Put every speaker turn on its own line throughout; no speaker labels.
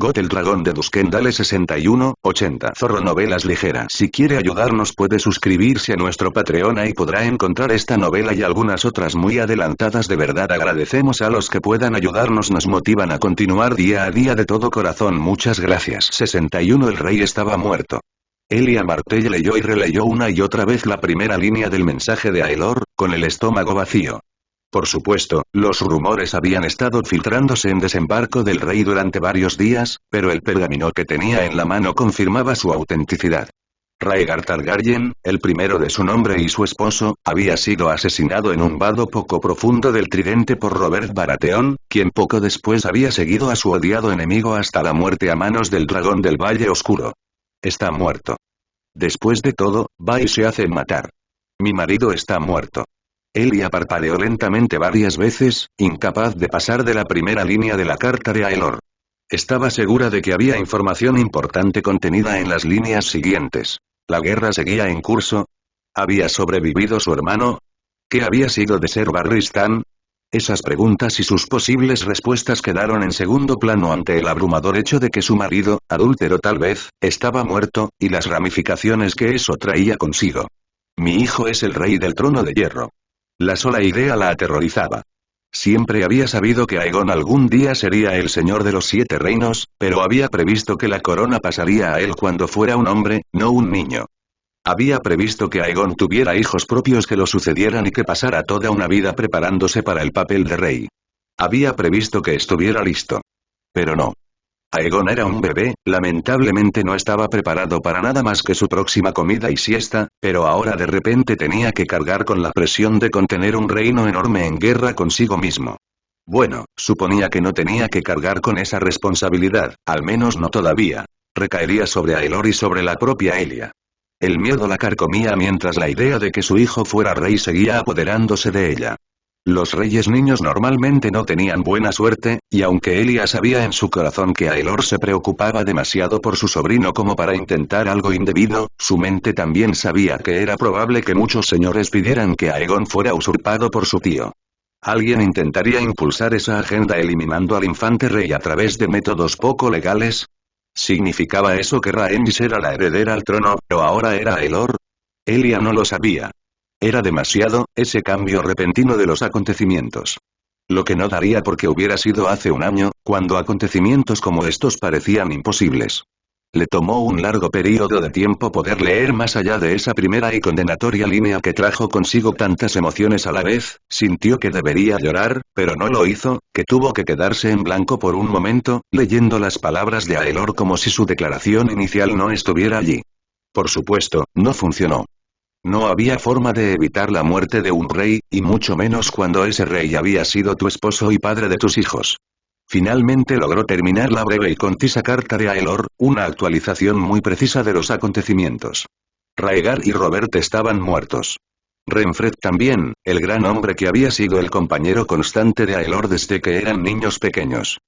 Got el dragón de Duskendale 6180. Zorro Novelas Ligeras. Si quiere ayudarnos puede suscribirse a nuestro Patreon y podrá encontrar esta novela y algunas otras muy adelantadas. De verdad agradecemos a los que puedan ayudarnos, nos motivan a continuar día a día de todo corazón. Muchas gracias. 61. El rey estaba muerto. Elia Martell leyó y releyó una y otra vez la primera línea del mensaje de Aelor, con el estómago vacío. Por supuesto, los rumores habían estado filtrándose en Desembarco del Rey durante varios días, pero el pergamino que tenía en la mano confirmaba su autenticidad. Rhaegar Targaryen, el primero de su nombre y su esposo, había sido asesinado en un vado poco profundo del Tridente por Robert Baratheon, quien poco después había seguido a su odiado enemigo hasta la muerte a manos del dragón del Valle Oscuro. Está muerto. Después de todo, va y se hace matar. Mi marido está muerto. Elia parpadeó lentamente varias veces, incapaz de pasar de la primera línea de la carta de Aelor. Estaba segura de que había información importante contenida en las líneas siguientes. ¿La guerra seguía en curso? ¿Había sobrevivido su hermano? ¿Qué había sido de Ser Barristan? Esas preguntas y sus posibles respuestas quedaron en segundo plano ante el abrumador hecho de que su marido, adúltero tal vez, estaba muerto, y las ramificaciones que eso traía consigo. Mi hijo es el rey del trono de hierro. La sola idea la aterrorizaba. Siempre había sabido que Aegon algún día sería el señor de los 7 reinos, pero había previsto que la corona pasaría a él cuando fuera un hombre, no un niño. Había previsto que Aegon tuviera hijos propios que lo sucedieran y que pasara toda una vida preparándose para el papel de rey. Había previsto que estuviera listo. Pero no. Aegon era un bebé, lamentablemente no estaba preparado para nada más que su próxima comida y siesta, pero ahora de repente tenía que cargar con la presión de contener un reino enorme en guerra consigo mismo. Bueno, suponía que no tenía que cargar con esa responsabilidad, al menos no todavía. Recaería sobre Aelor y sobre la propia Elia. El miedo la carcomía mientras la idea de que su hijo fuera rey seguía apoderándose de ella. Los reyes niños normalmente no tenían buena suerte, y aunque Elia sabía en su corazón que Aelor se preocupaba demasiado por su sobrino como para intentar algo indebido, su mente también sabía que era probable que muchos señores pidieran que Aegon fuera usurpado por su tío. ¿Alguien intentaría impulsar esa agenda eliminando al infante rey a través de métodos poco legales? ¿Significaba eso que Rhaenys era la heredera al trono, pero ahora era Aelor? Elia no lo sabía. Era demasiado, ese cambio repentino de los acontecimientos. Lo que no daría porque hubiera sido hace un año, cuando acontecimientos como estos parecían imposibles. Le tomó un largo periodo de tiempo poder leer más allá de esa primera y condenatoria línea que trajo consigo tantas emociones a la vez, sintió que debería llorar, pero no lo hizo, que tuvo que quedarse en blanco por un momento, leyendo las palabras de Aelor como si su declaración inicial no estuviera allí. Por supuesto, no funcionó. No había forma de evitar la muerte de un rey, y mucho menos cuando ese rey había sido tu esposo y padre de tus hijos. Finalmente logró terminar la breve y concisa carta de Aelor, una actualización muy precisa de los acontecimientos. Rhaegar y Robert estaban muertos. Renfred también, el gran hombre que había sido el compañero constante de Aelor desde que eran niños pequeños.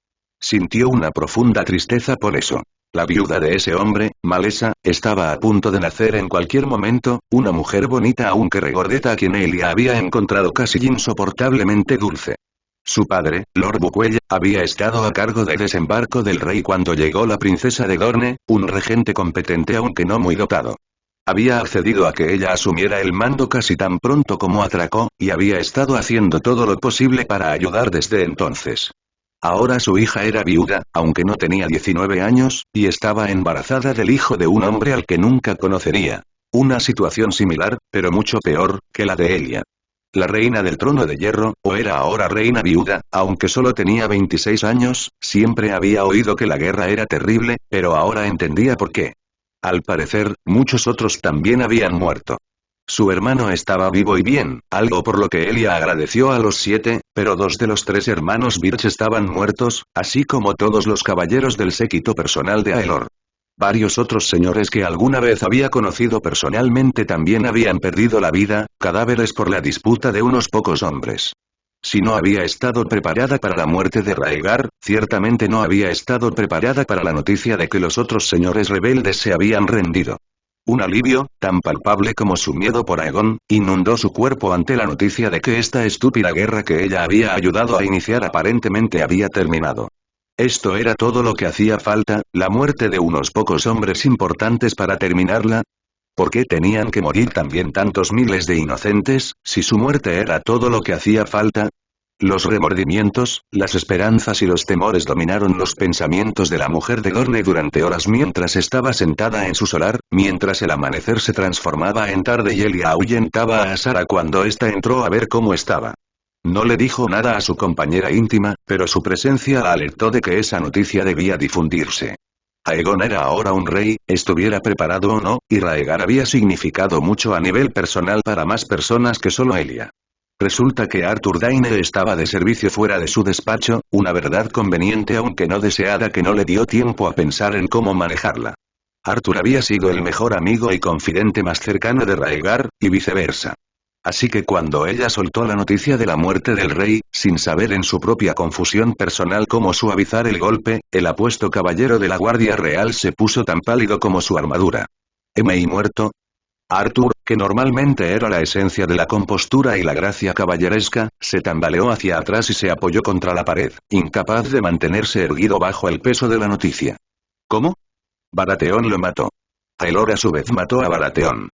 Sintió una profunda tristeza por eso. La viuda de ese hombre, Malesa, estaba a punto de nacer en cualquier momento, una mujer bonita aunque regordeta a quien Elia había encontrado casi insoportablemente dulce. Su padre, Lord Buquell, había estado a cargo de Desembarco del Rey cuando llegó la princesa de Dorne, un regente competente aunque no muy dotado. Había accedido a que ella asumiera el mando casi tan pronto como atracó, y había estado haciendo todo lo posible para ayudar desde entonces. Ahora su hija era viuda, aunque no tenía 19 años, y estaba embarazada del hijo de un hombre al que nunca conocería. Una situación similar, pero mucho peor, que la de Elia. La reina del trono de hierro, o era ahora reina viuda, aunque solo tenía 26 años, siempre había oído que la guerra era terrible, pero ahora entendía por qué. Al parecer, muchos otros también habían muerto. Su hermano estaba vivo y bien, algo por lo que Elia agradeció a los 7, pero 2 de los 3 hermanos Birch estaban muertos, así como todos los caballeros del séquito personal de Aelor. Varios otros señores que alguna vez había conocido personalmente también habían perdido la vida, cadáveres por la disputa de unos pocos hombres. Si no había estado preparada para la muerte de Rhaegar, ciertamente no había estado preparada para la noticia de que los otros señores rebeldes se habían rendido. Un alivio, tan palpable como su miedo por Aegon, inundó su cuerpo ante la noticia de que esta estúpida guerra que ella había ayudado a iniciar aparentemente había terminado. Esto era todo lo que hacía falta, la muerte de unos pocos hombres importantes para terminarla. ¿Por qué tenían que morir también tantos miles de inocentes, si su muerte era todo lo que hacía falta? Los remordimientos, las esperanzas y los temores dominaron los pensamientos de la mujer de Lorne durante horas mientras estaba sentada en su solar, mientras el amanecer se transformaba en tarde y Elia ahuyentaba a Sara cuando ésta entró a ver cómo estaba. No le dijo nada a su compañera íntima, pero su presencia la alertó de que esa noticia debía difundirse. Aegon era ahora un rey, estuviera preparado o no, y Raegar había significado mucho a nivel personal para más personas que solo Elia. Resulta que Arthur Dayne estaba de servicio fuera de su despacho, una verdad conveniente aunque no deseada que no le dio tiempo a pensar en cómo manejarla. Arthur había sido el mejor amigo y confidente más cercano de Raegar, y viceversa. Así que cuando ella soltó la noticia de la muerte del rey, sin saber en su propia confusión personal cómo suavizar el golpe, el apuesto caballero de la Guardia Real se puso tan pálido como su armadura. ¿M.I. muerto? Arthur, que normalmente era la esencia de la compostura y la gracia caballeresca, se tambaleó hacia atrás y se apoyó contra la pared, incapaz de mantenerse erguido bajo el peso de la noticia. ¿Cómo? Baratheon lo mató. Aelor a su vez mató a Baratheon.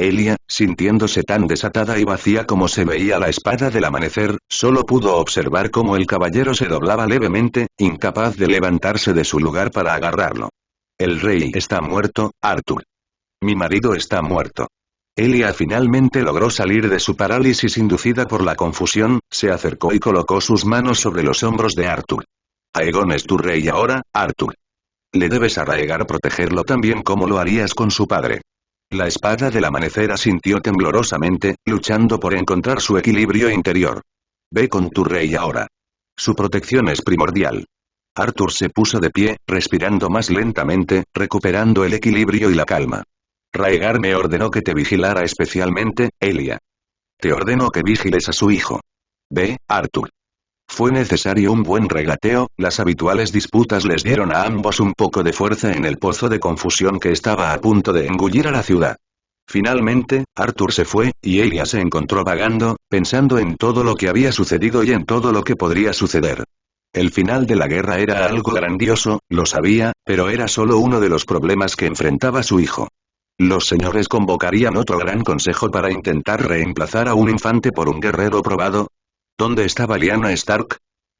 Elia, sintiéndose tan desatada y vacía como se veía la espada del amanecer, solo pudo observar cómo el caballero se doblaba levemente, incapaz de levantarse de su lugar para agarrarlo. El rey está muerto, Arthur. Mi marido está muerto. Elia finalmente logró salir de su parálisis inducida por la confusión, se acercó y colocó sus manos sobre los hombros de Arthur. Aegon es tu rey ahora, Arthur. Le debes a Raegar protegerlo tan bien como lo harías con su padre. La espada del amanecer asintió temblorosamente, luchando por encontrar su equilibrio interior. Ve con tu rey ahora. Su protección es primordial. Arthur se puso de pie, respirando más lentamente, recuperando el equilibrio y la calma. Raegar me ordenó que te vigilara especialmente, Elia. Te ordeno que vigiles a su hijo. Ve, Arthur. Fue necesario un buen regateo, las habituales disputas les dieron a ambos un poco de fuerza en el pozo de confusión que estaba a punto de engullir a la ciudad. Finalmente, Arthur se fue, y Elia se encontró vagando, pensando en todo lo que había sucedido y en todo lo que podría suceder. El final de la guerra era algo grandioso, lo sabía, pero era solo uno de los problemas que enfrentaba su hijo. Los señores convocarían otro gran consejo para intentar reemplazar a un infante por un guerrero probado. ¿Dónde estaba Lyanna Stark?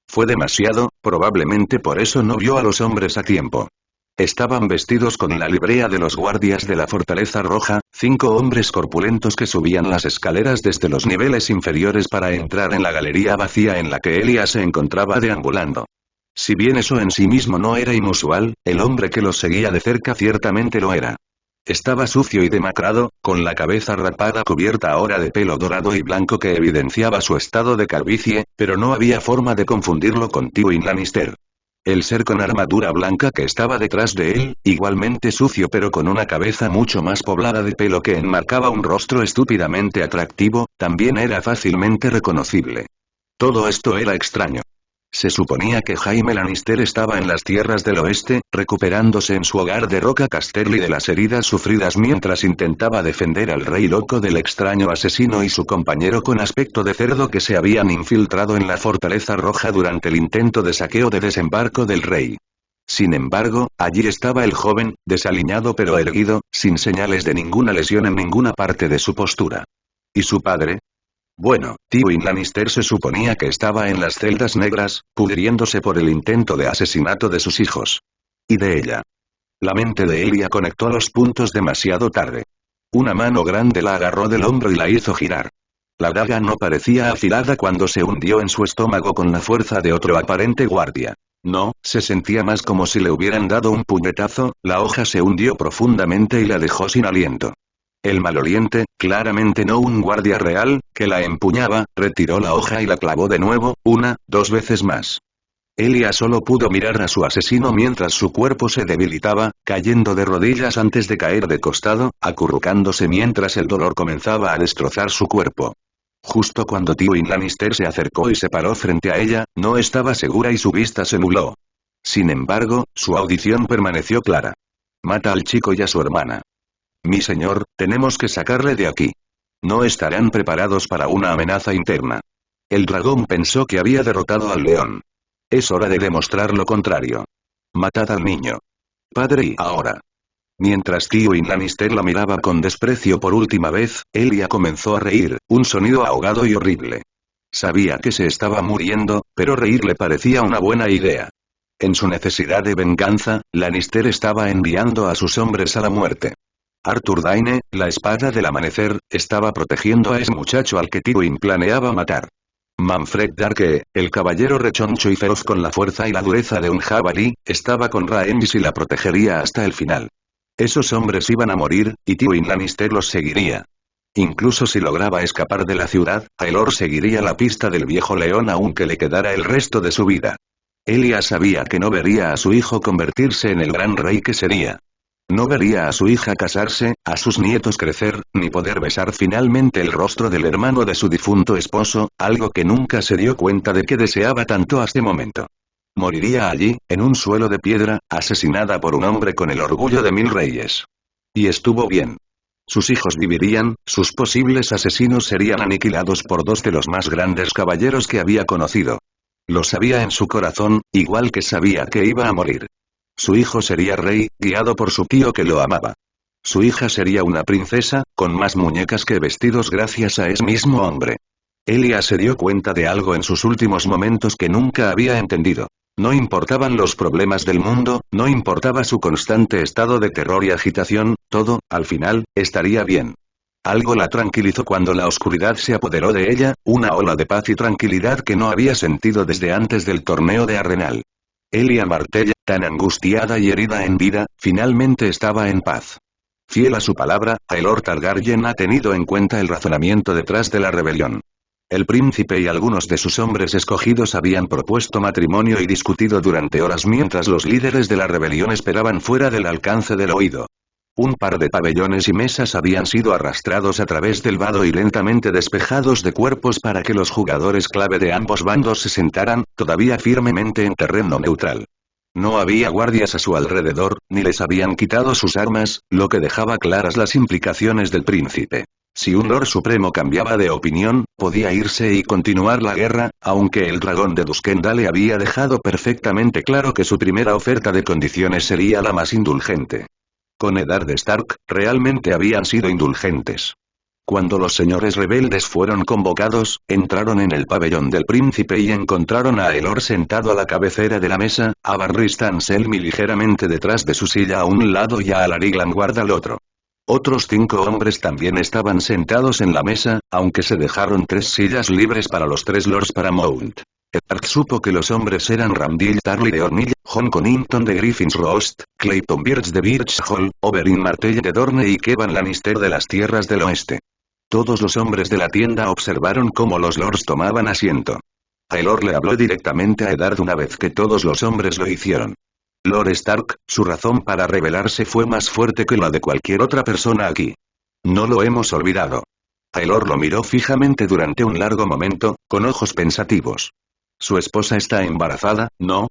Fue demasiado, probablemente por eso no vio a los hombres a tiempo. Estaban vestidos con la librea de los guardias de la Fortaleza Roja, 5 hombres corpulentos que subían las escaleras desde los niveles inferiores para entrar en la galería vacía en la que Elia se encontraba deambulando. Si bien eso en sí mismo no era inusual, el hombre que los seguía de cerca ciertamente lo era. Estaba sucio y demacrado, con la cabeza rapada cubierta ahora de pelo dorado y blanco que evidenciaba su estado de calvicie, pero no había forma de confundirlo con Tywin Lannister. El ser con armadura blanca que estaba detrás de él, igualmente sucio pero con una cabeza mucho más poblada de pelo que enmarcaba un rostro estúpidamente atractivo, también era fácilmente reconocible. Todo esto era extraño. Se suponía que Jaime Lannister estaba en las tierras del oeste, recuperándose en su hogar de Roca Casterly de las heridas sufridas mientras intentaba defender al rey loco del extraño asesino y su compañero con aspecto de cerdo que se habían infiltrado en la Fortaleza Roja durante el intento de saqueo de desembarco del rey. Sin embargo, allí estaba el joven, desaliñado pero erguido, sin señales de ninguna lesión en ninguna parte de su postura. ¿Y su padre? Bueno, Tywin Lannister se suponía que estaba en las celdas negras, pudriéndose por el intento de asesinato de sus hijos. Y de ella. La mente de Elia conectó los puntos demasiado tarde. Una mano grande la agarró del hombro y la hizo girar. La daga no parecía afilada cuando se hundió en su estómago con la fuerza de otro aparente guardia. No, se sentía más como si le hubieran dado un puñetazo, la hoja se hundió profundamente y la dejó sin aliento. El maloliente, claramente no un guardia real, que la empuñaba, retiró la hoja y la clavó de nuevo, 2 veces más. Elia solo pudo mirar a su asesino mientras su cuerpo se debilitaba, cayendo de rodillas antes de caer de costado, acurrucándose mientras el dolor comenzaba a destrozar su cuerpo. Justo cuando Tywin Lannister se acercó y se paró frente a ella, no estaba segura y su vista se nubló. Sin embargo, su audición permaneció clara. Mata al chico y a su hermana. Mi señor, tenemos que sacarle de aquí. No estarán preparados para una amenaza interna. El dragón pensó que había derrotado al león. Es hora de demostrar lo contrario. Matad al niño. Padre y ahora. Mientras Tywin Lannister la miraba con desprecio por última vez, Elia comenzó a reír, un sonido ahogado y horrible. Sabía que se estaba muriendo, pero reír le parecía una buena idea. En su necesidad de venganza, Lannister estaba enviando a sus hombres a la muerte. Arthur Dayne, la espada del amanecer, estaba protegiendo a ese muchacho al que Tywin planeaba matar. Manfred Darke, el caballero rechoncho y feroz con la fuerza y la dureza de un jabalí, estaba con Rhaenys y la protegería hasta el final. Esos hombres iban a morir, y Tywin Lannister los seguiría. Incluso si lograba escapar de la ciudad, Aelor seguiría la pista del viejo león aunque le quedara el resto de su vida. Elia sabía que no vería a su hijo convertirse en el gran rey que sería. No vería a su hija casarse, a sus nietos crecer, ni poder besar finalmente el rostro del hermano de su difunto esposo, algo que nunca se dio cuenta de que deseaba tanto hasta momento. Moriría allí, en un suelo de piedra, asesinada por un hombre con el orgullo de 1000 reyes. Y estuvo bien. Sus hijos vivirían, sus posibles asesinos serían aniquilados por 2 de los más grandes caballeros que había conocido. Lo sabía en su corazón, igual que sabía que iba a morir. Su hijo sería rey, guiado por su tío que lo amaba. Su hija sería una princesa, con más muñecas que vestidos gracias a ese mismo hombre. Elia se dio cuenta de algo en sus últimos momentos que nunca había entendido. No importaban los problemas del mundo, no importaba su constante estado de terror y agitación, todo, al final, estaría bien. Algo la tranquilizó cuando la oscuridad se apoderó de ella, una ola de paz y tranquilidad que no había sentido desde antes del torneo de Arrenal. Elia Martell, tan angustiada y herida en vida, finalmente estaba en paz. Fiel a su palabra, Aelor Targaryen ha tenido en cuenta el razonamiento detrás de la rebelión. El príncipe y algunos de sus hombres escogidos habían propuesto matrimonio y discutido durante horas mientras los líderes de la rebelión esperaban fuera del alcance del oído. Un par de pabellones y mesas habían sido arrastrados a través del vado y lentamente despejados de cuerpos para que los jugadores clave de ambos bandos se sentaran, todavía firmemente en terreno neutral. No había guardias a su alrededor, ni les habían quitado sus armas, lo que dejaba claras las implicaciones del príncipe. Si un Lord Supremo cambiaba de opinión, podía irse y continuar la guerra, aunque el dragón de Duskendal le había dejado perfectamente claro que su primera oferta de condiciones sería la más indulgente. Con Eddard Stark, realmente habían sido indulgentes. Cuando los señores rebeldes fueron convocados, entraron en el pabellón del príncipe y encontraron a Aelor sentado a la cabecera de la mesa, a Barristan Selmy ligeramente detrás de su silla a un lado y a Alaric Langward al otro. Otros 5 hombres también estaban sentados en la mesa, aunque se dejaron 3 sillas libres para los 3 Lords Paramount. Eddard supo que los hombres eran Ramdill Tarly de Ornill, Jon Connington de Griffin's Roast, Clayton Birch de Birch Hall, Oberyn Martell de Dorne y Kevan Lannister de las Tierras del Oeste. Todos los hombres de la tienda observaron cómo los lords tomaban asiento. Aelor le habló directamente a Eddard una vez que todos los hombres lo hicieron. Lord Stark, su razón para rebelarse fue más fuerte que la de cualquier otra persona aquí. No lo hemos olvidado. Aelor lo miró fijamente durante un largo momento, con ojos pensativos. Su esposa está embarazada, ¿no?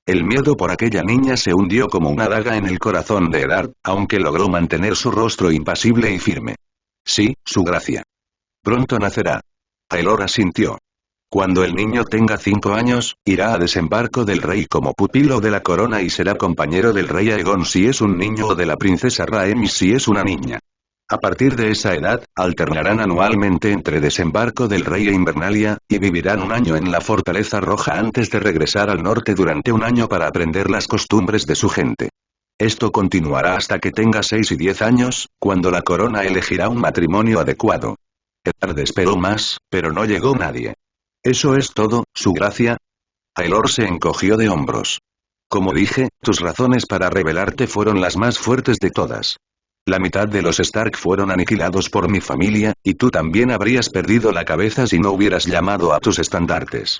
El miedo por aquella niña se hundió como una daga en el corazón de Eddard, aunque logró mantener su rostro impasible y firme. Sí, su gracia. Pronto nacerá. Aelor asintió. Cuando el niño tenga 5 años, irá a desembarco del rey como pupilo de la corona y será compañero del rey Aegon si es un niño o de la princesa Rhaenys si es una niña. A partir de esa edad, alternarán anualmente entre desembarco del rey e Invernalia, y vivirán un año en la Fortaleza Roja antes de regresar al norte durante un año para aprender las costumbres de su gente. Esto continuará hasta que tenga 6 y 10 años, cuando la corona elegirá un matrimonio adecuado. Eddard esperó más, pero no llegó nadie. ¿Eso es todo, su gracia? Aelor se encogió de hombros. Como dije, tus razones para rebelarte fueron las más fuertes de todas. La mitad de los Stark fueron aniquilados por mi familia, y tú también habrías perdido la cabeza si no hubieras llamado a tus estandartes.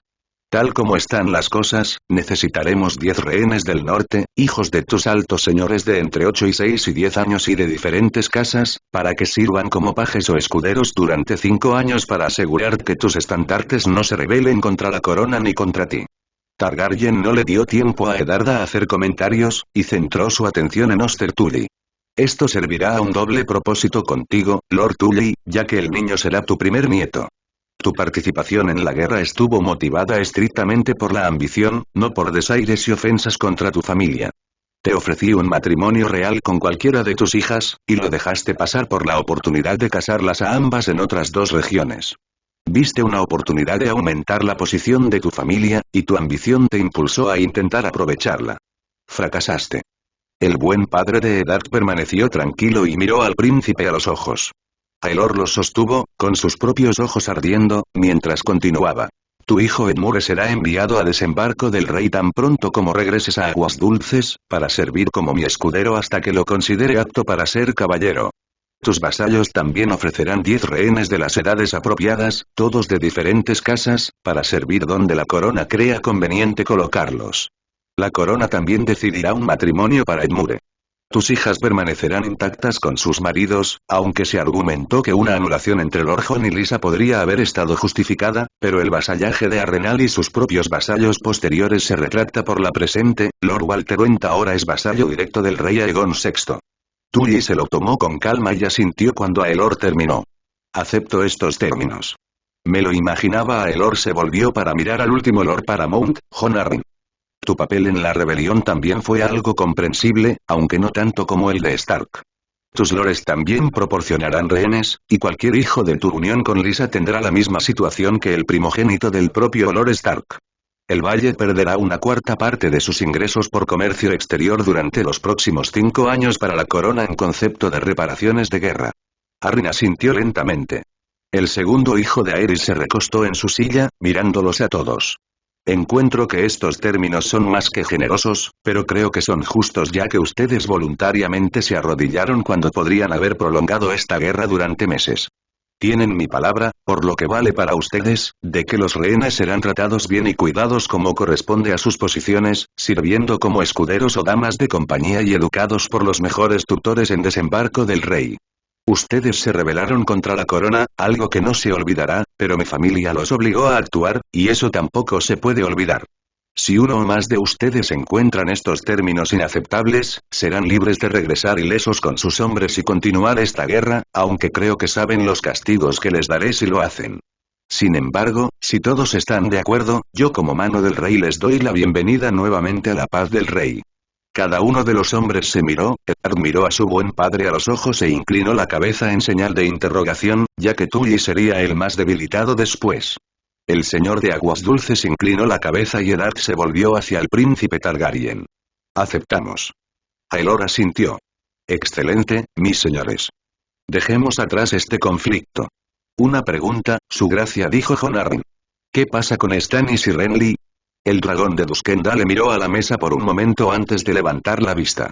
Tal como están las cosas, necesitaremos 10 rehenes del norte, hijos de tus altos señores de entre 8 y 6 y 10 años y de diferentes casas, para que sirvan como pajes o escuderos durante 5 años para asegurar que tus estandartes no se rebelen contra la corona ni contra ti. Targaryen no le dio tiempo a Eddard a hacer comentarios, y centró su atención en Oster Tully. Esto servirá a un doble propósito contigo, Lord Tully, ya que el niño será tu primer nieto. Tu participación en la guerra estuvo motivada estrictamente por la ambición, no por desaires y ofensas contra tu familia. Te ofrecí un matrimonio real con cualquiera de tus hijas, y lo dejaste pasar por la oportunidad de casarlas a ambas en otras dos regiones. Viste una oportunidad de aumentar la posición de tu familia, y tu ambición te impulsó a intentar aprovecharla. Fracasaste. El buen padre de Eddard permaneció tranquilo y miró al príncipe a los ojos. Aelor los sostuvo, con sus propios ojos ardiendo, mientras continuaba. Tu hijo Edmure será enviado a desembarco del rey tan pronto como regreses a Aguas Dulces, para servir como mi escudero hasta que lo considere apto para ser caballero. Tus vasallos también ofrecerán 10 rehenes de las edades apropiadas, todos de diferentes casas, para servir donde la corona crea conveniente colocarlos. La corona también decidirá un matrimonio para Edmure. Tus hijas permanecerán intactas con sus maridos, aunque se argumentó que una anulación entre Lord Jon y Lysa podría haber estado justificada, pero el vasallaje de Arrenal y sus propios vasallos posteriores se retracta por la presente. Lord Walter Went ahora es vasallo directo del rey Aegon VI. Tully se lo tomó con calma y asintió cuando Aelor terminó. Acepto estos términos. Me lo imaginaba. Aelor se volvió para mirar al último Lord Paramount, Jon Arryn. Tu papel en la rebelión también fue algo comprensible, aunque no tanto como el de Stark. Tus lores también proporcionarán rehenes, y cualquier hijo de tu unión con Lysa tendrá la misma situación que el primogénito del propio Lord Stark. El valle perderá una cuarta parte de sus ingresos por comercio exterior durante los próximos 5 años para la corona en concepto de reparaciones de guerra. Arryn asintió lentamente. El segundo hijo de Aerys se recostó en su silla, mirándolos a todos. Encuentro que estos términos son más que generosos, pero creo que son justos ya que ustedes voluntariamente se arrodillaron cuando podrían haber prolongado esta guerra durante meses. Tienen mi palabra, por lo que vale para ustedes, de que los rehenes serán tratados bien y cuidados como corresponde a sus posiciones, sirviendo como escuderos o damas de compañía y educados por los mejores tutores en desembarco del rey. Ustedes se rebelaron contra la corona, algo que no se olvidará, pero mi familia los obligó a actuar, y eso tampoco se puede olvidar. Si uno o más de ustedes encuentran estos términos inaceptables, serán libres de regresar ilesos con sus hombres y continuar esta guerra, aunque creo que saben los castigos que les daré si lo hacen. Sin embargo, si todos están de acuerdo, yo como mano del rey les doy la bienvenida nuevamente a la paz del rey. Cada uno de los hombres se miró. Eddard miró a su buen padre a los ojos e inclinó la cabeza en señal de interrogación, ya que Tully sería el más debilitado después. El señor de Aguas Dulces inclinó la cabeza y Eddard se volvió hacia el príncipe Targaryen. Aceptamos. Aelor asintió. Excelente, mis señores. Dejemos atrás este conflicto. Una pregunta, su gracia, dijo Jon Arryn. ¿Qué pasa con Stannis y Renly? El dragón de Duskenda le miró a la mesa por un momento antes de levantar la vista.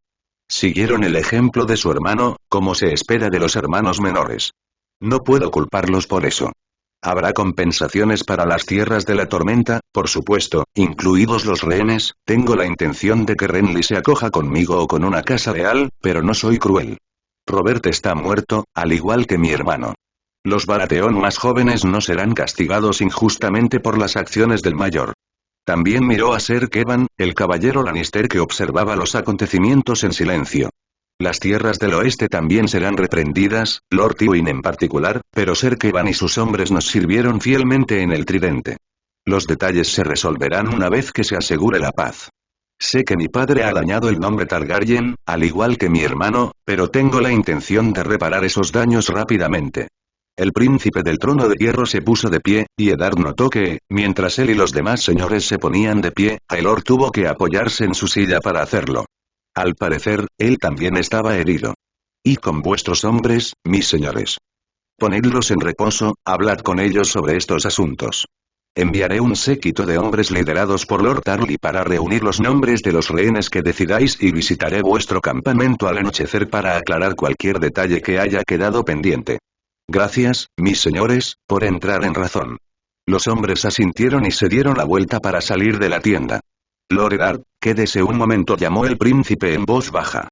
Siguieron el ejemplo de su hermano, como se espera de los hermanos menores. No puedo culparlos por eso. Habrá compensaciones para las tierras de la tormenta, por supuesto, incluidos los rehenes. Tengo la intención de que Renly se acoja conmigo o con una casa leal, pero no soy cruel. Robert está muerto, al igual que mi hermano. Los Baratheon más jóvenes no serán castigados injustamente por las acciones del mayor. También miró a Ser Kevan, el caballero Lannister que observaba los acontecimientos en silencio. Las tierras del oeste también serán reprendidas, Lord Tywin en particular, pero Ser Kevan y sus hombres nos sirvieron fielmente en el Tridente. Los detalles se resolverán una vez que se asegure la paz. Sé que mi padre ha dañado el nombre Targaryen, al igual que mi hermano, pero tengo la intención de reparar esos daños rápidamente. El príncipe del trono de hierro se puso de pie, y Eddard notó que, mientras él y los demás señores se ponían de pie, Aelor tuvo que apoyarse en su silla para hacerlo. Al parecer, él también estaba herido. Y con vuestros hombres, mis señores. Ponedlos en reposo, hablad con ellos sobre estos asuntos. Enviaré un séquito de hombres liderados por Lord Tarly para reunir los nombres de los rehenes que decidáis y visitaré vuestro campamento al anochecer para aclarar cualquier detalle que haya quedado pendiente. Gracias, mis señores, por entrar en razón. Los hombres asintieron y se dieron la vuelta para salir de la tienda. Lord Eddard, quédese un momento, llamó el príncipe en voz baja.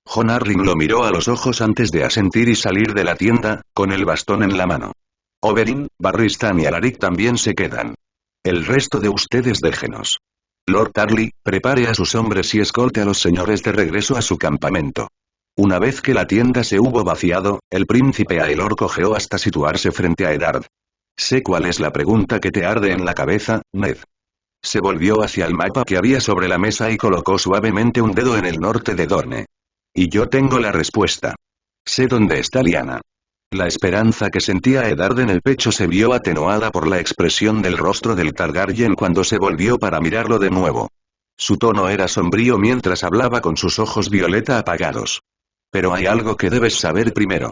Jon Arryn lo miró a los ojos antes de asentir y salir de la tienda, con el bastón en la mano. Oberyn, Barristan y Alaric también se quedan. El resto de ustedes déjenos. Lord Tarly, prepare a sus hombres y escolte a los señores de regreso a su campamento. Una vez que la tienda se hubo vaciado, el príncipe Aelor cojeó hasta situarse frente a Eddard. Sé cuál es la pregunta que te arde en la cabeza, Ned. Se volvió hacia el mapa que había sobre la mesa y colocó suavemente un dedo en el norte de Dorne. Y yo tengo la respuesta. Sé dónde está Lyanna. La esperanza que sentía Eddard en el pecho se vio atenuada por la expresión del rostro del Targaryen cuando se volvió para mirarlo de nuevo. Su tono era sombrío mientras hablaba con sus ojos violeta apagados. Pero hay algo que debes saber primero.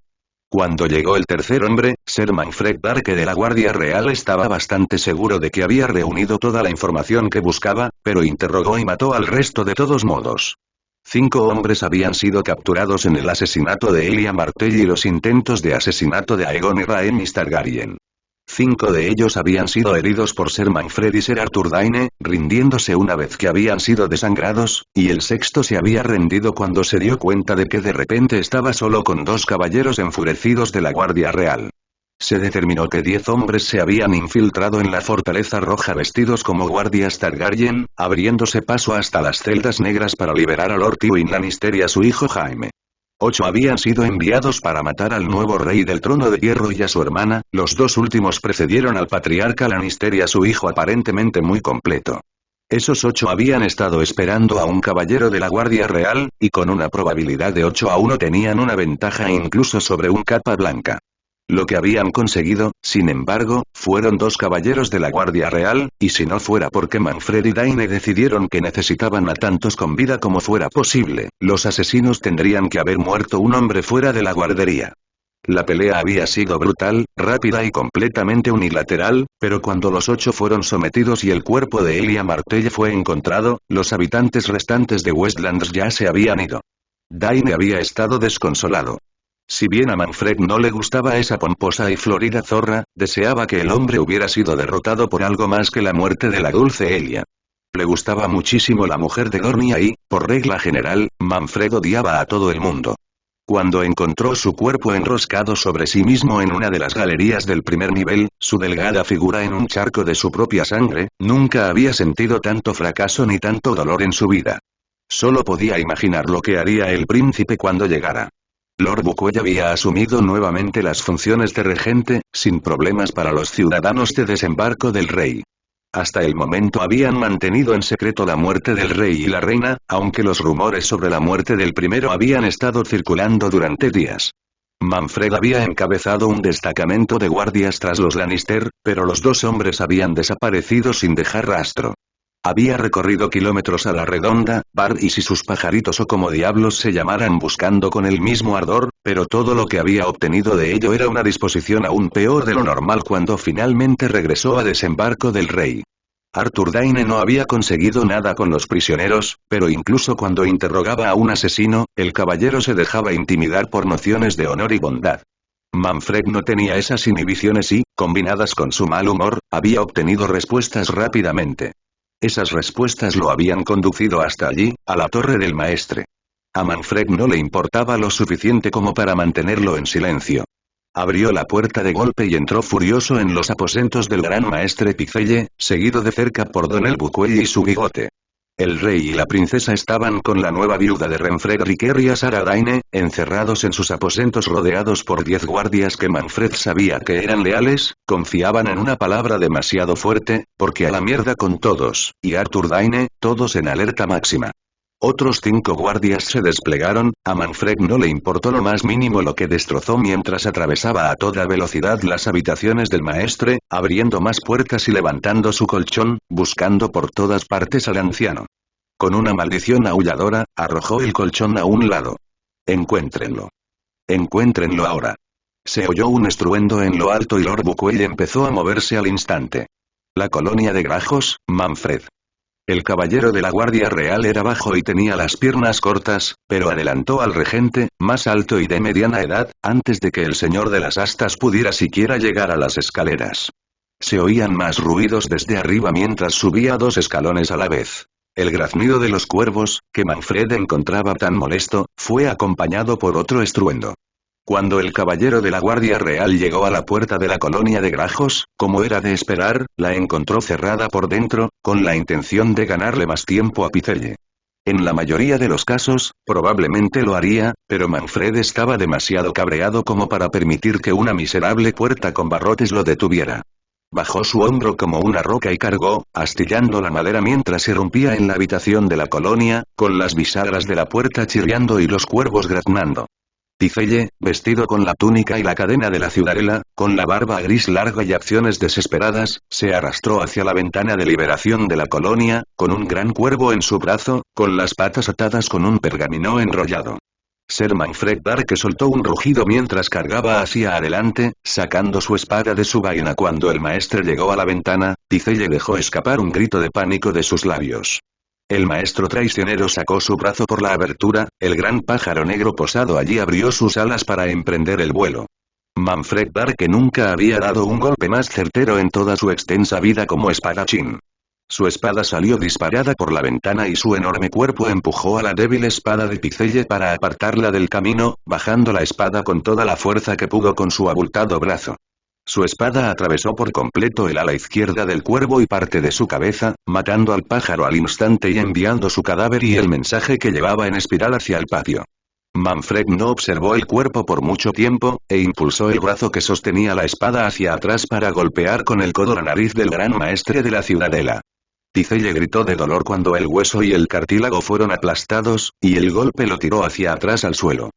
Cuando llegó el tercer hombre, Ser Manfred Darke de la Guardia Real estaba bastante seguro de que había reunido toda la información que buscaba, pero interrogó y mató al resto de todos modos. 5 hombres habían sido capturados en el asesinato de Elia Martell y los intentos de asesinato de Aegon y Rhaenys Targaryen. 5 de ellos habían sido heridos por Ser Manfred y Ser Arthur Dayne, rindiéndose una vez que habían sido desangrados, y el sexto se había rendido cuando se dio cuenta de que de repente estaba solo con 2 caballeros enfurecidos de la Guardia Real. Se determinó que 10 hombres se habían infiltrado en la Fortaleza Roja vestidos como guardias Targaryen, abriéndose paso hasta las celdas negras para liberar a Lord Tywin Lannister y a su hijo Jaime. 8 habían sido enviados para matar al nuevo rey del Trono de Hierro y a su hermana, los 2 últimos precedieron al patriarca Lannister y a su hijo aparentemente muy completo. Esos 8 habían estado esperando a un caballero de la Guardia Real, y con una probabilidad de 8-1 tenían una ventaja incluso sobre un capa blanca. Lo que habían conseguido, sin embargo, fueron 2 caballeros de la Guardia Real, y si no fuera porque Manfred y Dayne decidieron que necesitaban a tantos con vida como fuera posible, los asesinos tendrían que haber muerto un hombre fuera de la guardería. La pelea había sido brutal, rápida y completamente unilateral, pero cuando los 8 fueron sometidos y el cuerpo de Elia Martell fue encontrado, los habitantes restantes de Westlands ya se habían ido. Dayne había estado desconsolado. Si bien a Manfred no le gustaba esa pomposa y florida zorra, deseaba que el hombre hubiera sido derrotado por algo más que la muerte de la dulce Elia. Le gustaba muchísimo la mujer de Dornia y, por regla general, Manfred odiaba a todo el mundo. Cuando encontró su cuerpo enroscado sobre sí mismo en una de las galerías del primer nivel, su delgada figura en un charco de su propia sangre, nunca había sentido tanto fracaso ni tanto dolor en su vida. Solo podía imaginar lo que haría el príncipe cuando llegara. Lord Buckwell había asumido nuevamente las funciones de regente, sin problemas para los ciudadanos de desembarco del rey. Hasta el momento habían mantenido en secreto la muerte del rey y la reina, aunque los rumores sobre la muerte del primero habían estado circulando durante días. Manfred había encabezado un destacamento de guardias tras los Lannister, pero los 2 hombres habían desaparecido sin dejar rastro. Había recorrido kilómetros a la redonda, Bard y si sus pajaritos o como diablos se llamaran buscando con el mismo ardor, pero todo lo que había obtenido de ello era una disposición aún peor de lo normal cuando finalmente regresó a desembarco del rey. Arthur Dayne no había conseguido nada con los prisioneros, pero incluso cuando interrogaba a un asesino, el caballero se dejaba intimidar por nociones de honor y bondad. Manfred no tenía esas inhibiciones y, combinadas con su mal humor, había obtenido respuestas rápidamente. Esas respuestas lo habían conducido hasta allí, a la torre del maestre. A Manfred no le importaba lo suficiente como para mantenerlo en silencio. Abrió la puerta de golpe y entró furioso en los aposentos del gran maestre Picelle, seguido de cerca por Donel Buckwell y su bigote. El rey y la princesa estaban con la nueva viuda de Renfred Riqueria Sara Dayne, encerrados en sus aposentos rodeados por 10 guardias que Manfred sabía que eran leales, confiaban en una palabra demasiado fuerte, porque a la mierda con todos, y Arthur Dayne, todos en alerta máxima. Otros 5 guardias se desplegaron, a Manfred no le importó lo más mínimo lo que destrozó mientras atravesaba a toda velocidad las habitaciones del maestre, abriendo más puertas y levantando su colchón, buscando por todas partes al anciano. Con una maldición aulladora, arrojó el colchón a un lado. Encuéntrenlo. Encuéntrenlo ahora. Se oyó un estruendo en lo alto y Lord Buckwell empezó a moverse al instante. La colonia de Grajos, Manfred. El caballero de la Guardia Real era bajo y tenía las piernas cortas, pero adelantó al regente, más alto y de mediana edad, antes de que el señor de las astas pudiera siquiera llegar a las escaleras. Se oían más ruidos desde arriba mientras subía 2 escalones a la vez. El graznido de los cuervos, que Manfred encontraba tan molesto, fue acompañado por otro estruendo. Cuando el caballero de la Guardia Real llegó a la puerta de la colonia de Grajos, como era de esperar, la encontró cerrada por dentro, con la intención de ganarle más tiempo a Picelle. En la mayoría de los casos, probablemente lo haría, pero Manfred estaba demasiado cabreado como para permitir que una miserable puerta con barrotes lo detuviera. Bajó su hombro como una roca y cargó, astillando la madera mientras irrumpía en la habitación de la colonia, con las bisagras de la puerta chirriando y los cuervos graznando. Ticelle, vestido con la túnica y la cadena de la ciudadela, con la barba gris larga y acciones desesperadas, se arrastró hacia la ventana de liberación de la colonia, con un gran cuervo en su brazo, con las patas atadas con un pergamino enrollado. Sir Manfred Darke soltó un rugido mientras cargaba hacia adelante, sacando su espada de su vaina. Cuando el maestre llegó a la ventana, Ticelle dejó escapar un grito de pánico de sus labios. El maestro traicionero sacó su brazo por la abertura, el gran pájaro negro posado allí abrió sus alas para emprender el vuelo. Manfred Darke nunca había dado un golpe más certero en toda su extensa vida como espadachín. Su espada salió disparada por la ventana y su enorme cuerpo empujó a la débil espada de Ticelle para apartarla del camino, bajando la espada con toda la fuerza que pudo con su abultado brazo. Su espada atravesó por completo el ala izquierda del cuervo y parte de su cabeza, matando al pájaro al instante y enviando su cadáver y el mensaje que llevaba en espiral hacia el patio. Manfred no observó el cuerpo por mucho tiempo, e impulsó el brazo que sostenía la espada hacia atrás para golpear con el codo la nariz del gran maestre de la ciudadela. Ticelle gritó de dolor cuando el hueso y el cartílago fueron aplastados, y el golpe lo tiró hacia atrás al suelo.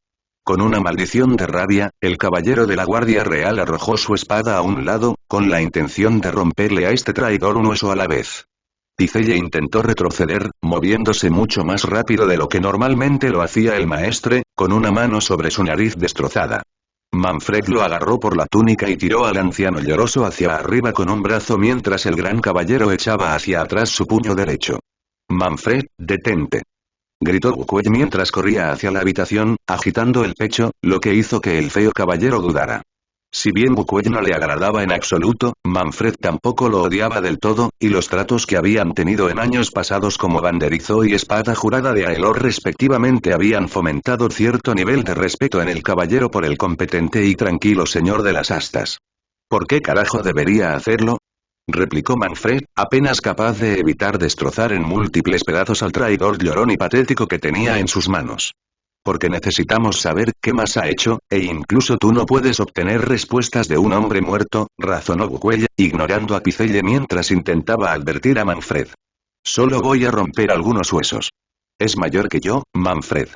Con una maldición de rabia, el caballero de la Guardia Real arrojó su espada a un lado, con la intención de romperle a este traidor un hueso a la vez. Ticelle intentó retroceder, moviéndose mucho más rápido de lo que normalmente lo hacía el maestre, con una mano sobre su nariz destrozada. Manfred lo agarró por la túnica y tiró al anciano lloroso hacia arriba con un brazo mientras el gran caballero echaba hacia atrás su puño derecho. «Manfred, detente», gritó Buquet mientras corría hacia la habitación, agitando el pecho, lo que hizo que el feo caballero dudara. Si bien Buquet no le agradaba en absoluto, Manfred tampoco lo odiaba del todo, y los tratos que habían tenido en años pasados como banderizo y espada jurada de Aelor respectivamente habían fomentado cierto nivel de respeto en el caballero por el competente y tranquilo señor de las astas. ¿Por qué carajo debería hacerlo?, replicó Manfred, apenas capaz de evitar destrozar en múltiples pedazos al traidor llorón y patético que tenía en sus manos. Porque necesitamos saber qué más ha hecho, e incluso tú no puedes obtener respuestas de un hombre muerto, razonó Buquet, ignorando a Ticelle mientras intentaba advertir a Manfred. Solo voy a romper algunos huesos. Es mayor que yo, Manfred.